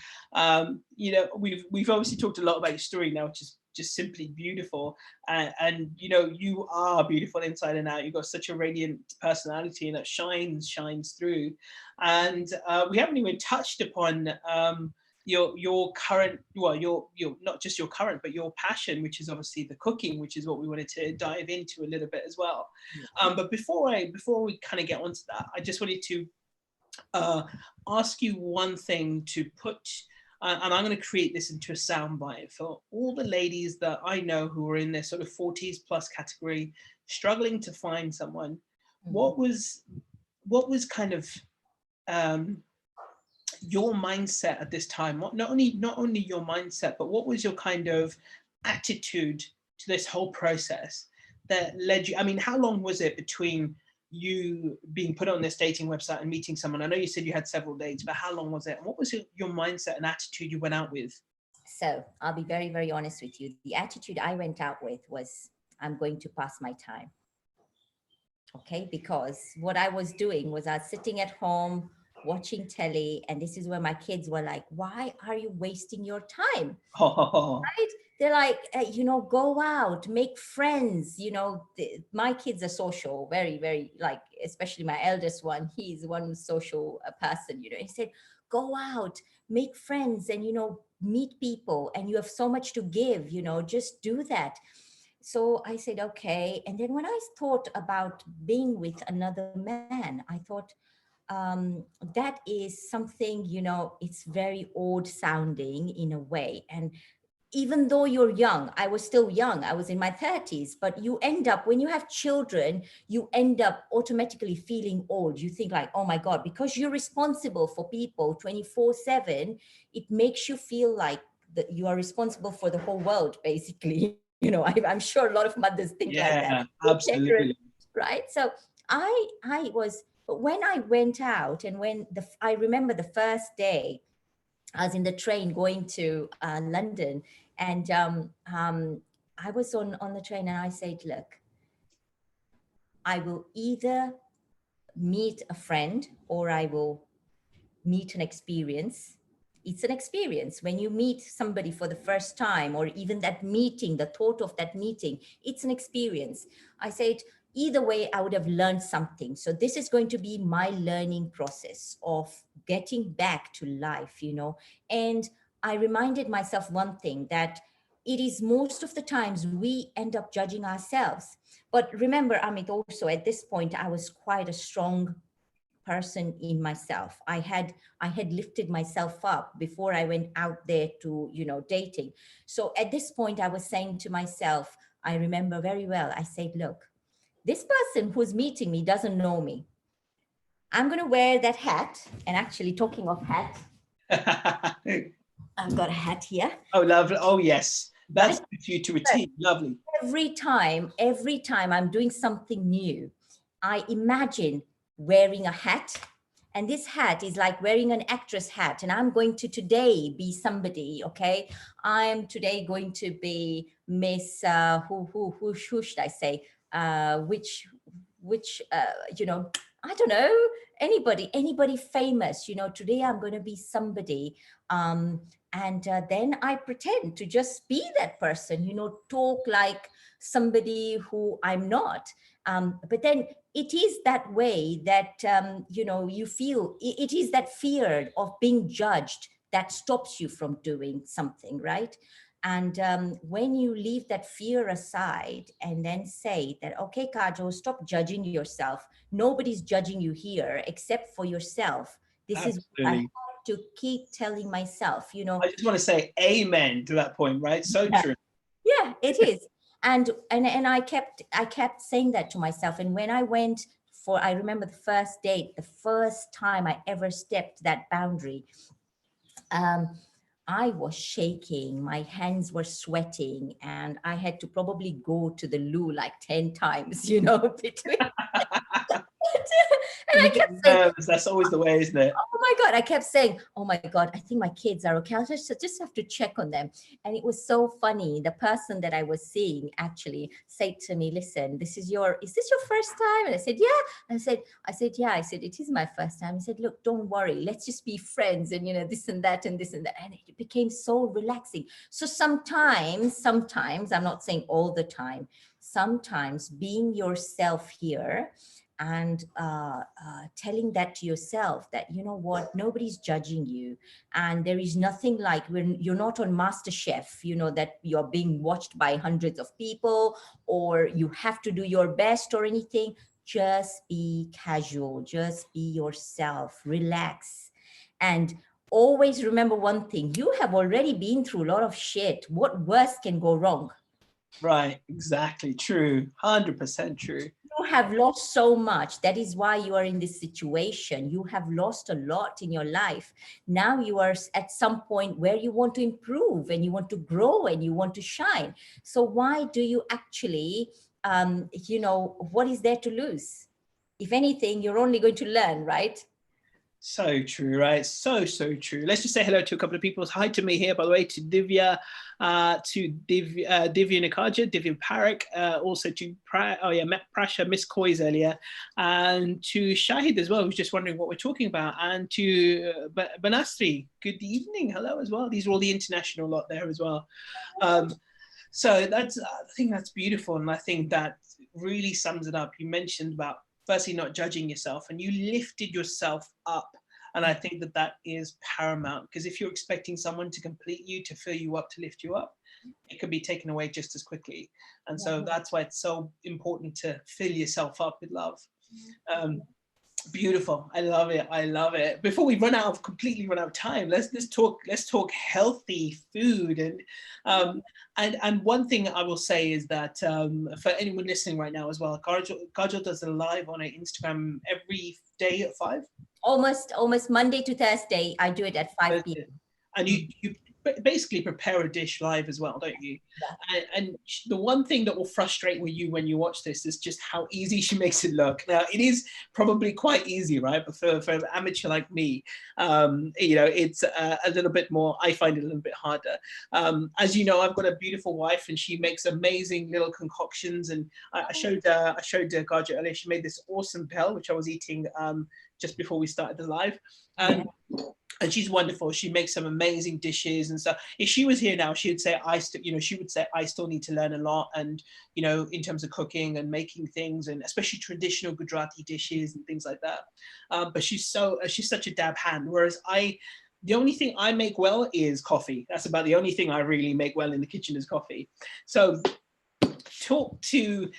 Speaker 1: we've obviously talked a lot about your story now, which is just simply beautiful. And you are beautiful inside and out. You've got such a radiant personality, and that shines through. And we haven't even touched upon your current, well, your not just your current, but your passion, which is obviously the cooking, which is what we wanted to dive into a little bit as well. But before we kind of get onto that, I just wanted to ask you one thing to put, and I'm going to create this into a soundbite for all the ladies that I know who are in their sort of 40s plus category, struggling to find someone. What was kind of your mindset at this time? Not only your mindset, but what was your kind of attitude to this whole process that led you? I mean, how long was it between you being put on this dating website and meeting someone? I know you said you had several dates, but how long was it? And what was your mindset and attitude you went out with?
Speaker 2: So I'll be very honest with you. The attitude I went out with was, I'm going to pass my time. Okay, because what I was doing was I was sitting at home watching telly, and this is where my kids were like, why are you wasting your time?
Speaker 1: Oh,
Speaker 2: Right? They're like, go out, make friends. My kids are social, very, like, especially my eldest one. He's one social person. He said, go out, make friends, and meet people, and you have so much to give. Just do that. So I said, okay. And then when I thought about being with another man, I thought, that is something, it's very odd sounding in a way. And even though you're young, I was still young, I was in my 30s, but you end up, when you have children, you end up automatically feeling old. You think like, oh my God, because you're responsible for people 24/7, it makes you feel like that you are responsible for the whole world, basically. I'm sure a lot of mothers think like that.
Speaker 1: yeah,
Speaker 2: Children,
Speaker 1: absolutely.
Speaker 2: right? So I was, but when I went out, and I remember the first day I was in the train going to London, and I was on the train, and I said, look, I will either meet a friend, or I will meet an experience. It's an experience. When you meet somebody for the first time, or even that meeting, the thought of that meeting, it's an experience. I said, either way, I would have learned something. So this is going to be my learning process of getting back to life, And I reminded myself one thing, that it is most of the times we end up judging ourselves. But remember, Amit, also at this point, I was quite a strong person in myself. I had lifted myself up before I went out there to, dating. So at this point, I was saying to myself, I remember very well, I said, look, this person who's meeting me doesn't know me. I'm going to wear that hat. And actually, talking of hat, I've got a hat here.
Speaker 1: Oh, lovely. Oh, yes. That's
Speaker 2: Right?
Speaker 1: the future routine. Lovely.
Speaker 2: Every time I'm doing something new, I imagine wearing a hat. And this hat is like wearing an actress hat. And I'm going to today be somebody, okay? I'm today going to be Miss, who should I say? Which, I don't know, anybody famous, today I'm going to be somebody. And then I pretend to just be that person, talk like somebody who I'm not. But then it is that way that, you feel it is that fear of being judged that stops you from doing something, right? And when you leave that fear aside and then say that, okay, Kajal, stop judging yourself. Nobody's judging you here except for yourself. This is what I
Speaker 1: Absolutely.
Speaker 2: have to keep telling myself,
Speaker 1: I just want to say amen to that point, right? So
Speaker 2: Yeah,
Speaker 1: true.
Speaker 2: yeah, it is. And I kept saying that to myself. And when I went for, I remember the first date, the first time I ever stepped that boundary, um, I was shaking, my hands were sweating, and I had to probably go to the loo like 10 times, between. And
Speaker 1: You
Speaker 2: I
Speaker 1: get
Speaker 2: kept saying,
Speaker 1: nervous. That's always the way, isn't it?
Speaker 2: oh my God, I kept saying, oh my God, I think my kids are okay. I just have to check on them. And it was so funny. The person that I was seeing actually said to me, listen, is this your first time? And I said, yeah. Yeah. I said, it is my first time. He said, look, don't worry. Let's just be friends and, this and that and this and that. And it became so relaxing. So sometimes, I'm not saying all the time, sometimes being yourself here and telling that to yourself that, you know what, nobody's judging you, and there is nothing like when you're not on MasterChef, that you're being watched by hundreds of people, or you have to do your best or anything. Just be casual, just be yourself, relax, and always remember one thing: you have already been through a lot of shit. What worse can go wrong?
Speaker 1: Right. Exactly. True. 100% true.
Speaker 2: You have lost so much. That is why you are in this situation. You have lost a lot in your life. Now you are at some point where you want to improve and you want to grow and you want to shine. So why do you actually, what is there to lose? If anything, you're only going to learn, right?
Speaker 1: So true, right? So true. Let's just say hello to a couple of people. Hi to me here, by the way, to Divya, Divya Nikaja, Divya Parekh, also to met Prasha, Miss Coys earlier, and to Shahid as well, who's just wondering what we're talking about, and to Banastri, good evening, hello as well. These are all the international lot there as well. So that's, I think that's beautiful, and I think that really sums it up. You mentioned about firstly not judging yourself, and you lifted yourself up, and I think that that is paramount, because if you're expecting someone to complete you, to fill you up, to lift you up, it could be taken away just as quickly. And so that's why it's so important to fill yourself up with love. Beautiful. I love it. I love it. Before we completely run out of time, let's talk healthy food. And one thing I will say is that for anyone listening right now as well, Kajal does a live on her Instagram every day at 5.
Speaker 2: Almost Monday to Thursday. I do it at 5 p.m.
Speaker 1: And you basically prepare a dish live as well, don't you? And the one thing that will frustrate with you when you watch this is just how easy she makes it look. Now, it is probably quite easy, right? But for an amateur like me, it's a little bit more, I find it a little bit harder. As you know, I've got a beautiful wife, and she makes amazing little concoctions. And I showed Gaja earlier, she made this awesome bell, which I was eating just before we started the live.
Speaker 2: Yeah.
Speaker 1: And she's wonderful. She makes some amazing dishes and stuff. If she was here now, she would say, she would say, I still need to learn a lot. And, in terms of cooking and making things, and especially traditional Gujarati dishes and things like that. But she's such a dab hand. Whereas the only thing I make well is coffee. That's about the only thing I really make well in the kitchen is coffee. So talk to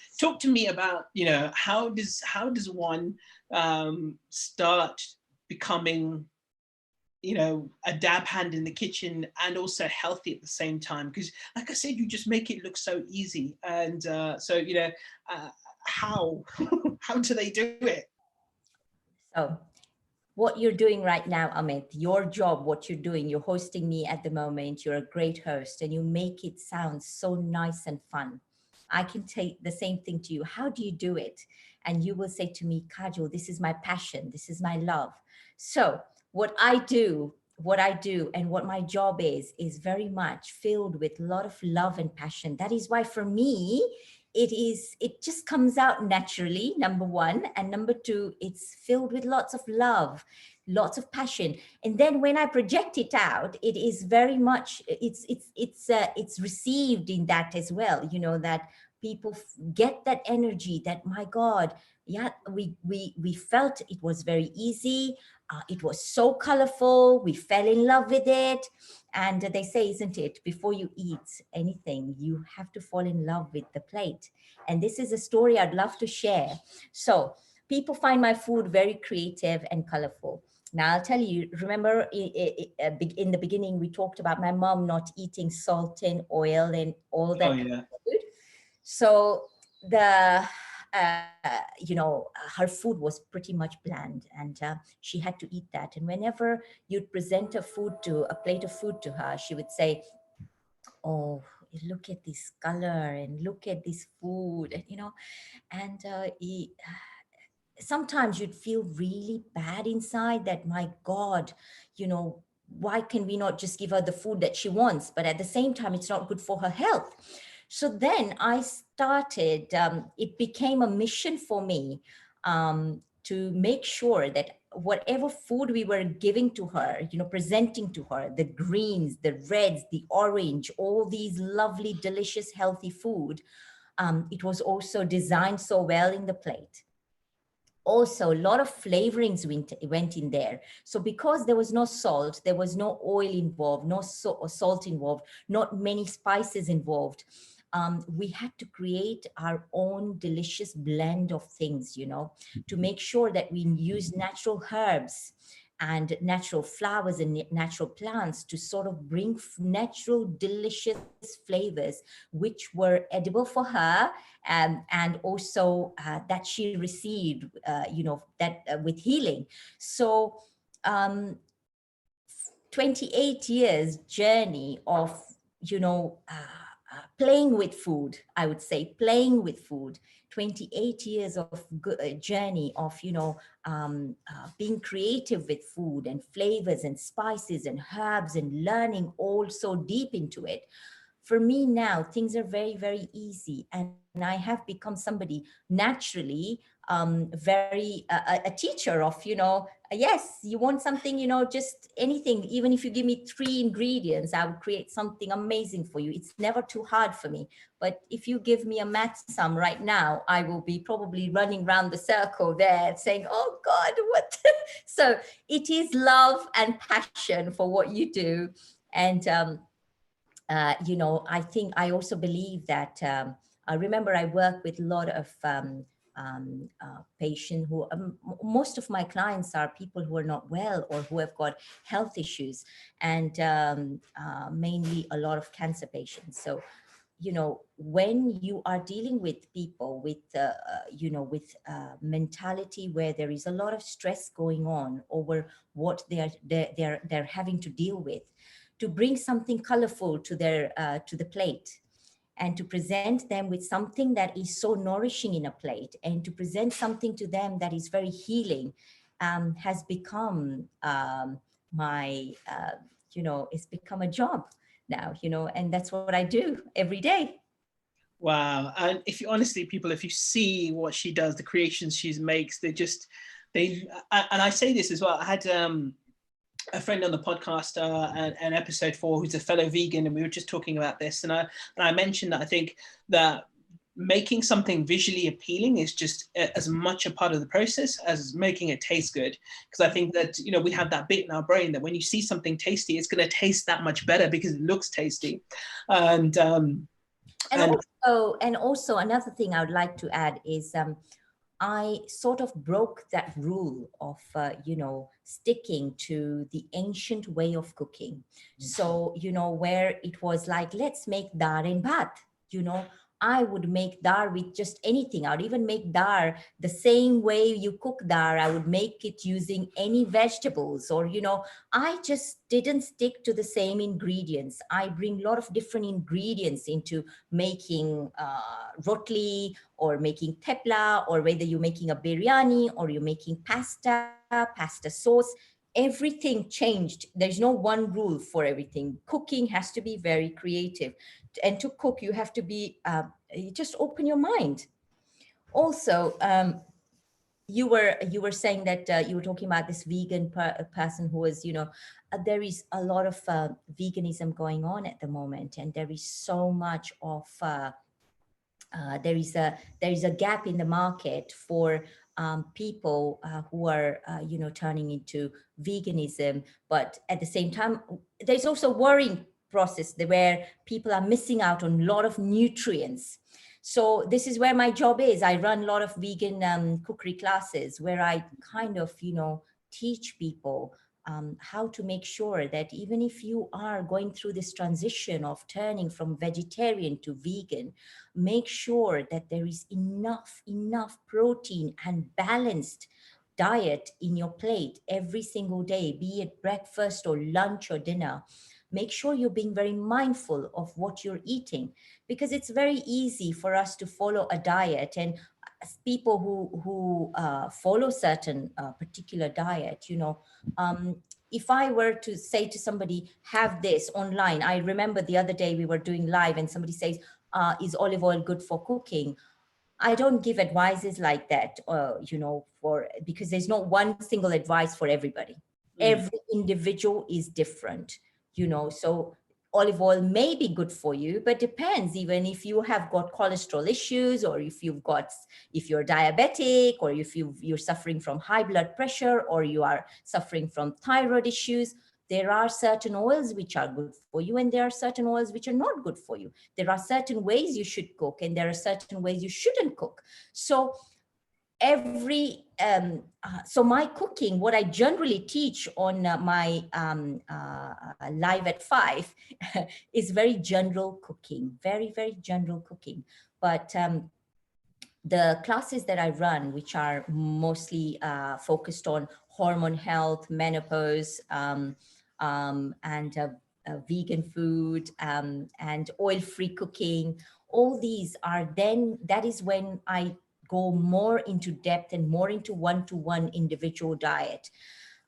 Speaker 1: me about, how does one start becoming, a dab hand in the kitchen and also healthy at the same time? Because like I said, you just make it look so easy. And how how do they do it?
Speaker 2: So what you're doing right now, Amit, your job, what you're doing, you're hosting me at the moment, you're a great host, and you make it sound so nice and fun. I can take the same thing to you. How do you do it? And you will say to me, Kajal, this is my passion, this is my love. So what I do and what my job is very much filled with a lot of love and passion. That is why for me, it just comes out naturally, number one, and number two, it's filled with lots of love, lots of passion. And then when I project it out, it is very much, it's received in that as well, that people get that energy, that my god, yeah, we felt it was very easy. It was so colorful, we fell in love with it. And they say, isn't it, before you eat anything, you have to fall in love with the plate. And this is a story I'd love to share. So people find my food very creative and colorful. Now I'll tell you, remember in the beginning, we talked about my mom not eating salt and oil and all
Speaker 1: Oh
Speaker 2: that kind
Speaker 1: yeah.
Speaker 2: of food. So the her food was pretty much bland, and she had to eat that. And whenever you'd present a plate of food to her, she would say, "Oh, look at this color and look at this food," and and sometimes you'd feel really bad inside that, my god, you know why can we not just give her the food that she wants? But at the same time, it's not good for her health. So then I started, it became a mission for me, to make sure that whatever food we were giving to her, presenting to her, the greens, the reds, the orange, all these lovely, delicious, healthy food, it was also designed so well in the plate. Also, a lot of flavorings went in there. So because there was no salt, there was no oil involved, no salt involved, not many spices involved, we had to create our own delicious blend of things, to make sure that we use natural herbs and natural flowers and natural plants to sort of bring natural, delicious flavors, which were edible for her, and also that she received, that with healing. So, um, 28 years journey of, playing with food, I would say, playing with food. 28 years of journey of, being creative with food and flavors and spices and herbs, and learning all so deep into it. For me now, things are very, very easy. And I have become somebody naturally, very a teacher of, yes, you want something, just anything. Even if you give me 3 ingredients, I will create something amazing for you. It's never too hard for me. But if you give me a math sum right now, I will be probably running around the circle there saying, oh God, what? So it is love and passion for what you do. And, I think I also believe that, I remember I work with a lot of patients who, most of my clients are people who are not well or who have got health issues, and mainly a lot of cancer patients. So, when you are dealing with people with, with mentality where there is a lot of stress going on over what they're having to deal with, to bring something colorful to the plate, and to present them with something that is so nourishing in a plate, and to present something to them that is very healing, has become, my it's become a job now, and that's what I do every day.
Speaker 1: Wow. And if you honestly, people, if you see what she does, the creations she makes, they just, and I say this as well. I had a friend on the podcast, an episode 4, who's a fellow vegan, and we were just talking about this, and I mentioned that I think that making something visually appealing is just as much a part of the process as making it taste good. Because I think that, you know, we have that bit in our brain that when you see something tasty, it's going to taste that much better because it looks tasty. And
Speaker 2: and also another thing I would like to add is I sort of broke that rule of, sticking to the ancient way of cooking. So, where it was like, let's make dal and bhat, I would make dal with just anything. I would even make dal the same way you cook dal. I would make it using any vegetables, or, I just didn't stick to the same ingredients. I bring a lot of different ingredients into making rotli, or making tepla, or whether you're making a biryani or you're making pasta sauce. Everything changed. There's no one rule for everything. Cooking has to be very creative, and to cook you have to be you just open your mind. Also, you were saying that you were talking about this vegan person who was, there is a lot of veganism going on at the moment, and there is so much of there is a gap in the market for people who are turning into veganism. But at the same time, there's also worrying process where people are missing out on a lot of nutrients. So this is where my job is. I run a lot of vegan cookery classes where I kind of teach people how to make sure that even if you are going through this transition of turning from vegetarian to vegan, make sure that there is enough protein and balanced diet in your plate every single day, be it breakfast or lunch or dinner. Make sure you're being very mindful of what you're eating, because it's very easy for us to follow a diet. And as people who follow certain particular diet, if I were to say to somebody, have this online. I remember the other day we were doing live and somebody says, is olive oil good for cooking? I don't give advices like that, for because there's no one single advice for everybody. Every individual is different, so olive oil may be good for you, but depends. Even if you have got cholesterol issues, or if you're diabetic, or if you're suffering from high blood pressure, or you are suffering from thyroid issues, there are certain oils which are good for you, and there are certain oils which are not good for you. There are certain ways you should cook, and there are certain ways you shouldn't cook. So so my cooking, what I generally teach on my live at 5 is very general cooking, very, very general cooking. But the classes that I run, which are mostly focused on hormone health, menopause, and vegan food, and oil-free cooking, all these are then, that is when I go more into depth and more into one-to-one individual diet.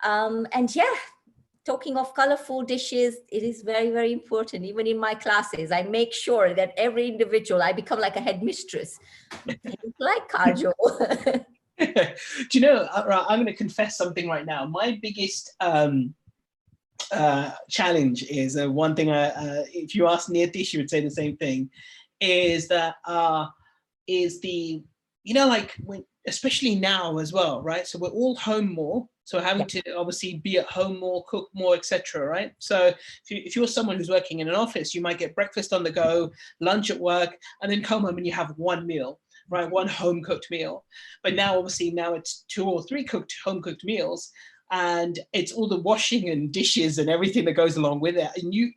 Speaker 2: And yeah, talking of colorful dishes, it is very, very important. Even in my classes, I make sure that every individual, I become like a headmistress. Like Kajal.
Speaker 1: Do you know, I'm going to confess something right now. My biggest challenge is one thing, if you ask Niyati, she would say the same thing, is that is the, like when, especially now as well, right? So we're all home more. So having to obviously be at home more, cook more, etc. Right? So if you're someone who's working in an office, you might get breakfast on the go, lunch at work, and then come home and you have one meal, right? One home cooked meal. But now, obviously, now it's 2 or 3 home cooked meals. And it's all the washing and dishes and everything that goes along with it. And you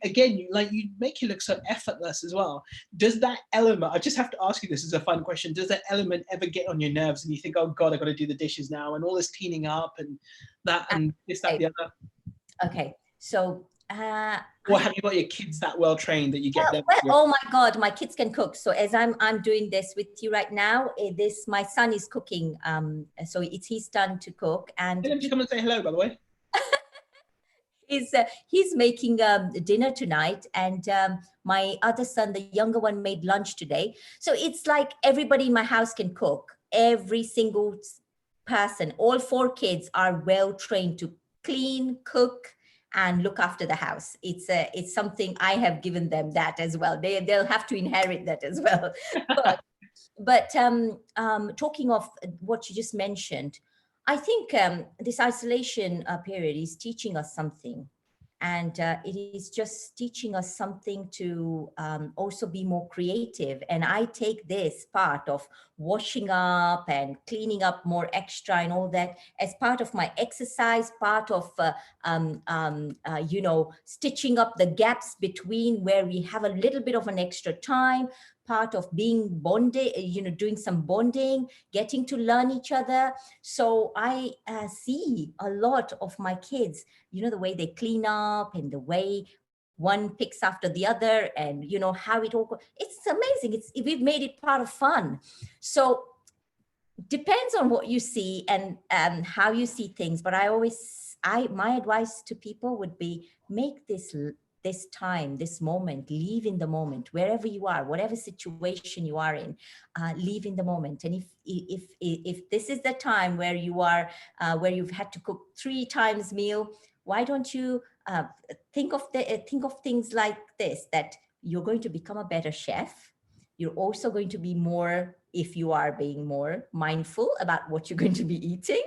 Speaker 1: make you look so effortless as well. Does that element, I just have to ask you, this is a fun question, does that element ever get on your nerves and you think, oh God, I've got to do the dishes now and all this cleaning up and that and this, that, the other?
Speaker 2: Okay. So
Speaker 1: or have you got your kids that well trained that you get them?
Speaker 2: Oh my God, my kids can cook. So as I'm doing this with you right now, my son is cooking. So it's his turn to cook, and
Speaker 1: Tell him to come and say hello, by the way.
Speaker 2: He's making dinner tonight, and my other son, the younger one, made lunch today. So it's like everybody in my house can cook. Every single person, all 4 kids are well trained to clean, cook, and look after the house. It's something I have given them that as well. They'll have to inherit that as well. But talking of what you just mentioned, I think this isolation period is teaching us something. And it is just teaching us something to also be more creative. And I take this part of washing up and cleaning up more extra and all that as part of my exercise, part of, stitching up the gaps between where we have a little bit of an extra time, part of being bonded, doing some bonding, getting to learn each other. So I see a lot of my kids, the way they clean up and the way one picks after the other, and how it all it's amazing. We've made it part of fun. So depends on what you see and how you see things. But my advice to people would be, make this time, this moment, live in the moment, wherever you are, whatever situation you are in, live in the moment. And if this is the time where you are, where you've had to cook 3 times meal, why don't you think of things like this, that you're going to become a better chef. You're also going to be more, if you are being more mindful about what you're going to be eating,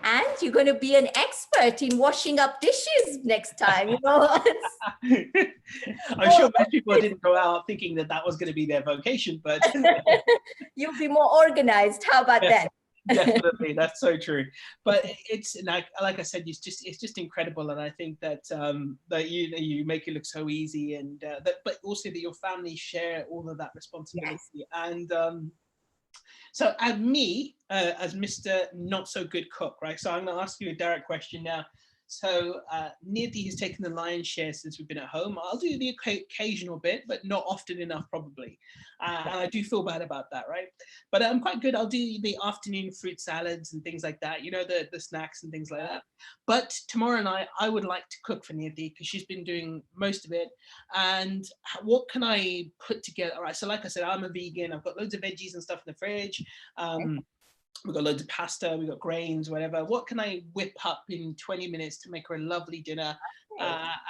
Speaker 2: and you're going to be an expert in washing up dishes next time.
Speaker 1: I'm sure most people didn't go out thinking that was going to be their vocation, but
Speaker 2: you'll be more organized. How about that?
Speaker 1: Definitely, that's so true. But it's like I said, it's just incredible, and I think that that you make it look so easy, and but also that your family share all of that responsibility. Yes. And so, as me, as Mr. Not So Good Cook, right? So I'm going to ask you a direct question now. So Nidhi has taken the lion's share since we've been at home. I'll do the occasional bit, but not often enough, probably. And I do feel bad about that, right? But I'm quite good. I'll do the afternoon fruit salads and things like that, the snacks and things like that. But tomorrow night, I would like to cook for Nidhi because she's been doing most of it. And what can I put together? All right, so like I said, I'm a vegan. I've got loads of veggies and stuff in the fridge. We've got loads of pasta, we've got grains, whatever. What can I whip up in 20 minutes to make her a lovely dinner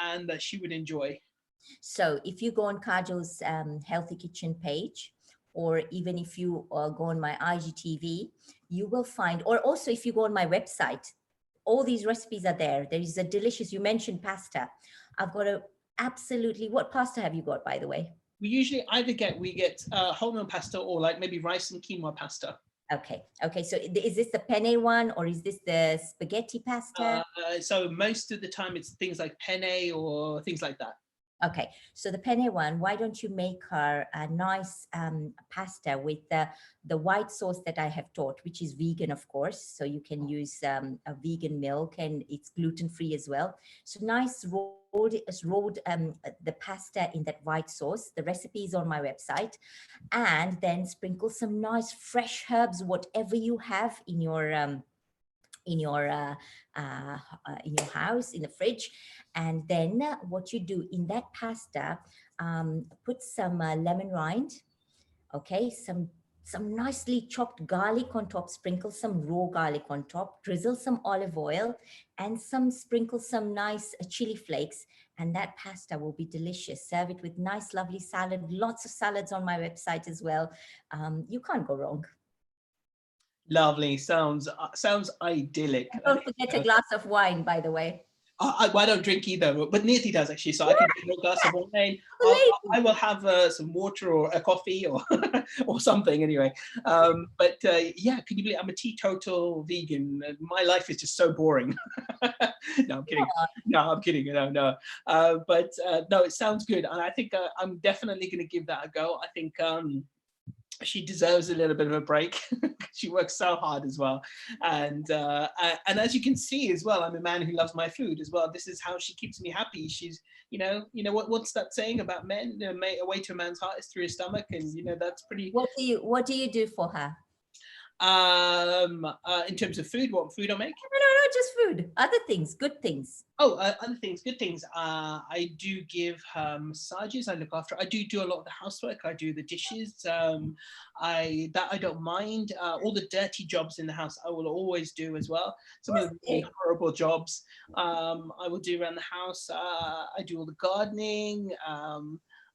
Speaker 1: and that she would enjoy?
Speaker 2: So if you go on Kajal's Healthy Kitchen page, or even if you go on my IGTV, you will find, or also if you go on my website, all these recipes are there. There is a delicious, you mentioned pasta. I've got what pasta have you got, by the way?
Speaker 1: We usually we get wholemeal pasta, or like maybe rice and quinoa pasta.
Speaker 2: Okay. So is this the penne one, or is this the spaghetti pasta?
Speaker 1: So most of the time it's things like penne or things like that.
Speaker 2: Okay, so the penne one, why don't you make her a nice pasta with the white sauce that I have taught, which is vegan, of course. So you can use a vegan milk, and it's gluten-free as well. So nice rolled the pasta in that white sauce. The recipe is on my website. And then sprinkle some nice fresh herbs, whatever you have in your house, in the fridge. And then what you do in that pasta, put some lemon rind, okay, some nicely chopped garlic on top, sprinkle some raw garlic on top, drizzle some olive oil, and sprinkle some nice chili flakes, and that pasta will be delicious. Serve it with nice lovely salad. Lots of salads on my website as well. You can't go wrong.
Speaker 1: Lovely. Sounds idyllic.
Speaker 2: And don't forget a glass of wine, by the way.
Speaker 1: I don't drink either, but Nidhi does actually, so I can drink a glass of wine. I will have some water or a coffee or or something anyway. But yeah, can you believe I'm a teetotal vegan? My life is just so boring. No, I'm kidding. No, I'm kidding. No. But no, it sounds good, and I think I'm definitely going to give that a go. I think she deserves a little bit of a break. She works so hard as well, and as you can see as well, I'm a man who loves my food as well. This is how she keeps me happy. She's what's that saying about men? A way to a man's heart is through his stomach, and that's pretty.
Speaker 2: What do you do for her?
Speaker 1: In terms of food, what food I make?
Speaker 2: No, no, no, just food. Other things, good things.
Speaker 1: Oh, other things, good things. I do give her massages. I look after. I do a lot of the housework. I do the dishes. I don't mind. All the dirty jobs in the house, I will always do as well. Some of the really horrible jobs, I will do around the house. I do all the gardening.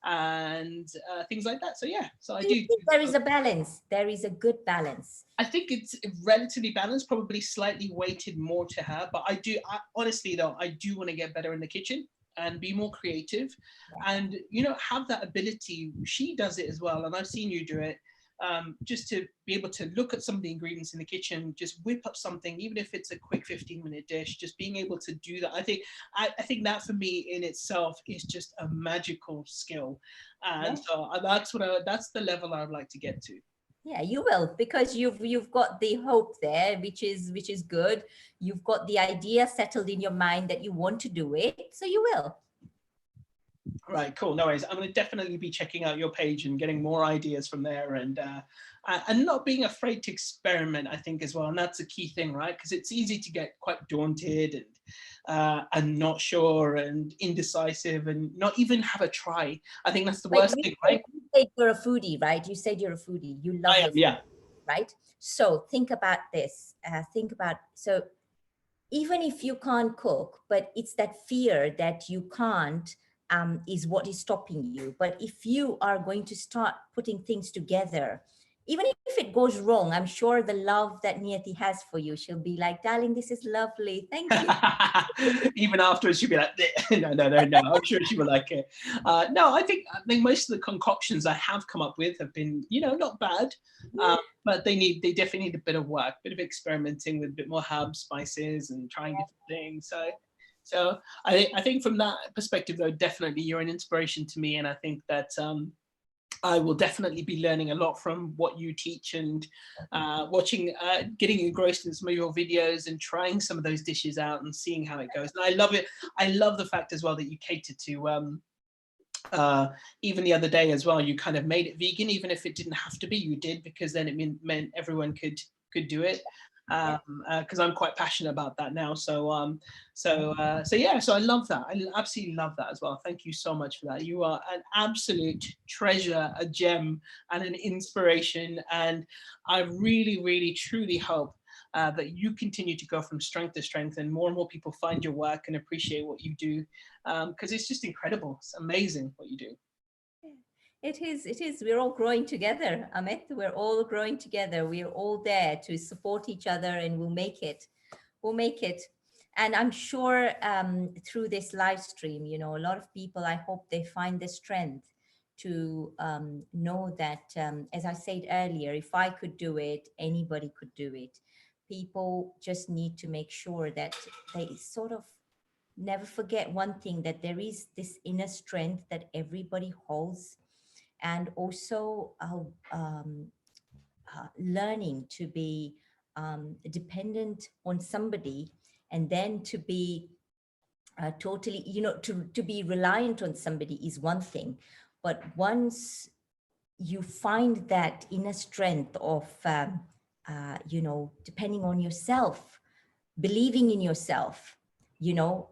Speaker 1: And things like that. So yeah, so I
Speaker 2: Do
Speaker 1: do.
Speaker 2: you think there is a balance? There is a good balance.
Speaker 1: I think it's relatively balanced, probably slightly weighted more to her. But honestly though, I do want to get better in the kitchen and be more creative, and have that ability. She does it as well, and I've seen you do it. Just to be able to look at some of the ingredients in the kitchen, just whip up something, even if it's a quick 15-minute dish, just being able to do that. I think that for me in itself is just a magical skill. And so that's the level I would like to get to.
Speaker 2: Yeah, you will, because you've got the hope there, which is good. You've got the idea settled in your mind that you want to do it, so you will.
Speaker 1: Right, cool. No worries. I'm going to definitely be checking out your page and getting more ideas from there, and not being afraid to experiment, I think, as well. And that's a key thing, right? Because it's easy to get quite daunted and not sure and indecisive and not even have a try. I think that's the worst thing, right?
Speaker 2: You said you're a foodie, right? You said you're a foodie. You love
Speaker 1: I am, yeah.
Speaker 2: Right? So think about this. So even if you can't cook, but it's that fear that you can't, is what is stopping you. But if you are going to start putting things together, even if it goes wrong, I'm sure the love that Niyati has for you, she'll be like, darling, this is lovely. Thank you.
Speaker 1: Even afterwards, she'll be like, no. I'm sure she will like it. No, I think most of the concoctions I have come up with have been, not bad, but they definitely need a bit of work, a bit of experimenting with a bit more herbs, spices, and trying different things. So I think from that perspective, though, definitely you're an inspiration to me, and I think that I will definitely be learning a lot from what you teach, and watching, getting engrossed in some of your videos and trying some of those dishes out and seeing how it goes. And I love it. I love the fact as well that you cater to, even the other day as well, you kind of made it vegan, even if it didn't have to be, you did, because then it meant everyone could do it. Because I'm quite passionate about that now. So yeah, so I love that. I absolutely love that as well. Thank you so much for that. You are an absolute treasure, a gem, and an inspiration. And I really, really, truly hope that you continue to go from strength to strength, and more people find your work and appreciate what you do, because it's just incredible. It's amazing what you do.
Speaker 2: It is. We're all growing together, Amit. We're all growing together. We're all there to support each other, and we'll make it. We'll make it. And I'm sure through this live stream, a lot of people, I hope they find the strength to know that, as I said earlier, if I could do it, anybody could do it. People just need to make sure that they sort of never forget one thing, that there is this inner strength that everybody holds, and also learning to be dependent on somebody, and then to be totally, to be reliant on somebody is one thing. But once you find that inner strength of, depending on yourself, believing in yourself,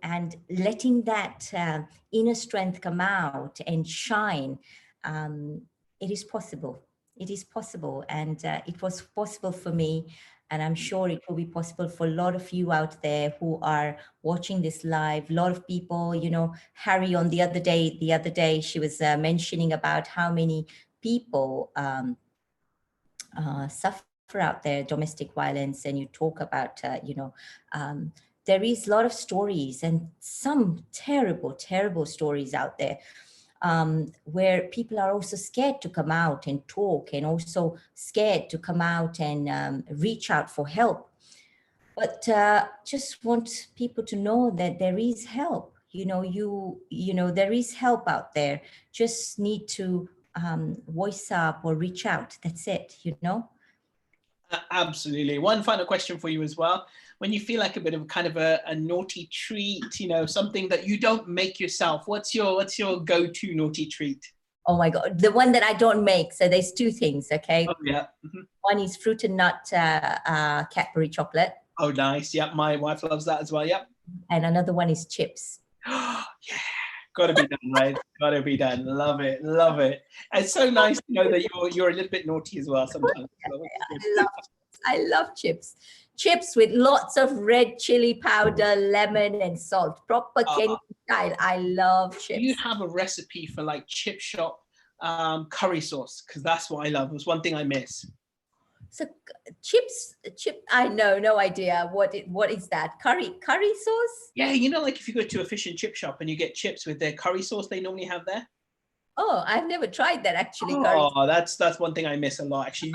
Speaker 2: and letting that inner strength come out and shine, it is possible. It is possible. And it was possible for me. And I'm sure it will be possible for a lot of you out there who are watching this live. A lot of people, Harry on the other day, she was mentioning about how many people suffer out there, domestic violence. And you talk about, there is a lot of stories, and some terrible, terrible stories out there, where people are also scared to come out and talk, and also scared to come out and reach out for help. But just want people to know that there is help. There is help out there. Just need to voice up or reach out. That's it.
Speaker 1: Absolutely. One final question for you as well. When you feel like a bit of kind of a naughty treat, something that you don't make yourself, what's your go-to naughty treat?
Speaker 2: Oh my God. The one that I don't make. So there's two things, okay?
Speaker 1: Oh, yeah. Mm-hmm.
Speaker 2: One is fruit and nut Cadbury chocolate.
Speaker 1: Oh, nice. Yep, my wife loves that as well. Yep.
Speaker 2: And another one is chips.
Speaker 1: Yeah, gotta be done, right? Gotta be done. Love it, love it. And it's so nice to know that you're a little bit naughty as well sometimes.
Speaker 2: I love chips. Chips with lots of red chili powder, lemon, and salt. Proper Kenyan style. I love chips.
Speaker 1: Do you have a recipe for like chip shop curry sauce? Because that's what I love. It was one thing I miss.
Speaker 2: So I know, no idea what is that? Curry sauce?
Speaker 1: Yeah, you know, like if you go to a fish and chip shop and you get chips with their curry sauce they normally have there.
Speaker 2: Oh, I've never tried that actually.
Speaker 1: Oh, that's one thing I miss a lot actually.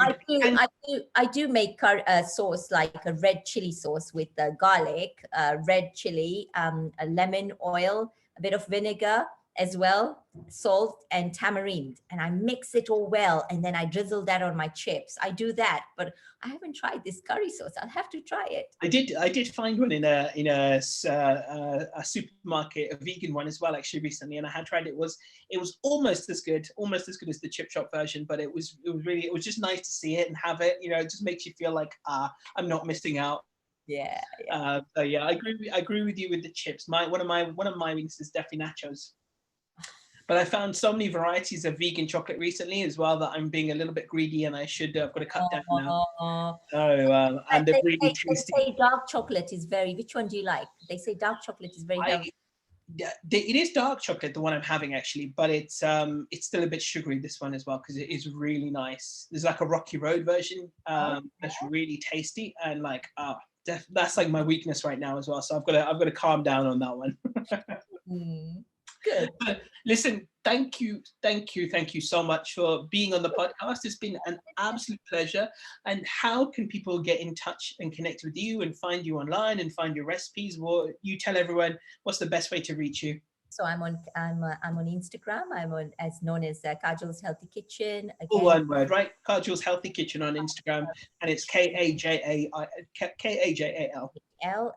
Speaker 2: I do make sauce, like a red chili sauce with garlic, red chili, a lemon oil, a bit of vinegar as well, salt and tamarind, and I mix it all well, and then I drizzle that on my chips. I do that, but I haven't tried this curry sauce. I'll have to try it.
Speaker 1: I did find one in a supermarket, a vegan one as well, actually recently, and I had tried it. It was almost as good as the chip shop version, but it was just nice to see it and have it. You know, it just makes you feel like I'm not missing out.
Speaker 2: Yeah.
Speaker 1: So yeah, I agree with you with the chips. One of my weaknesses is definitely nachos. But I found so many varieties of vegan chocolate recently as well that I'm being a little bit greedy, and I've got to cut down now. So and they're really tasty.
Speaker 2: They say dark chocolate is very. Which one do you like? They say dark chocolate is very healthy.
Speaker 1: It is dark chocolate, the one I'm having actually, but it's still a bit sugary, this one as well, because it is really nice. There's like a Rocky Road version that's really tasty, and like that's like my weakness right now as well. So I've got to calm down on that one.
Speaker 2: Good.
Speaker 1: Listen, thank you so much for being on the podcast. It's been an absolute pleasure. And how can people get in touch and connect with you and find you online and find your recipes? Well, you tell everyone what's the best way to reach you.
Speaker 2: So I'm on Instagram. I'm on as known as Kajal's Healthy Kitchen. Again,
Speaker 1: all one word, right? Kajal's Healthy Kitchen on Instagram, and it's Kajal.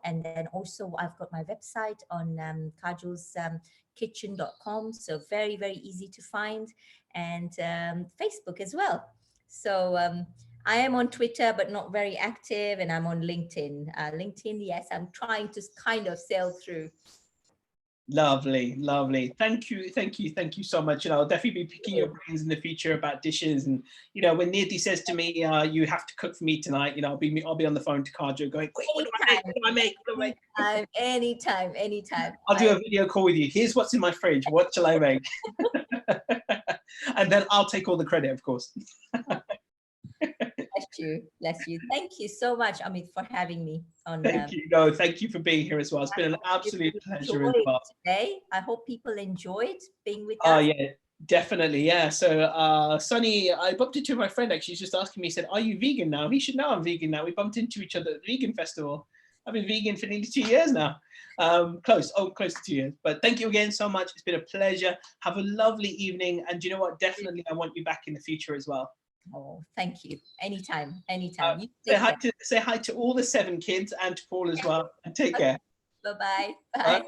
Speaker 2: And then also I've got my website on kajalskitchen.com. So very, very easy to find, and Facebook as well. So I am on Twitter, but not very active, and I'm on LinkedIn. LinkedIn, yes, I'm trying to kind of sail through.
Speaker 1: Lovely. Thank you so much. You know, I'll definitely be picking your brains in the future about dishes. And you know, when Nidhi says to me, "You have to cook for me tonight," you know, I'll be on the phone to Kajal going, "Quick, what do I make?
Speaker 2: Anytime.
Speaker 1: I'll do a video call with you. Here's what's in my fridge. What shall I make? And then I'll take all the credit, of course.
Speaker 2: Bless you. Thank you so much, Amit, for having me on.
Speaker 1: Thank you. No, thank you for being here as well. It's been an absolute pleasure as well.
Speaker 2: Today, I hope people enjoyed being with us.
Speaker 1: Oh yeah, definitely. Yeah. So Sunny, I bumped into my friend actually. He's just asking me, he said, "Are you vegan now?" He should know I'm vegan now. We bumped into each other at the vegan festival. I've been vegan for nearly 2 years now. Close to 2 years. But thank you again so much. It's been a pleasure. Have a lovely evening. And you know what? Definitely, I want you back in the future as well.
Speaker 2: Oh, thank you. Anytime.
Speaker 1: Say hi to all the 7 kids and to Paul as well. And take care.
Speaker 2: Bye-bye.
Speaker 1: Bye.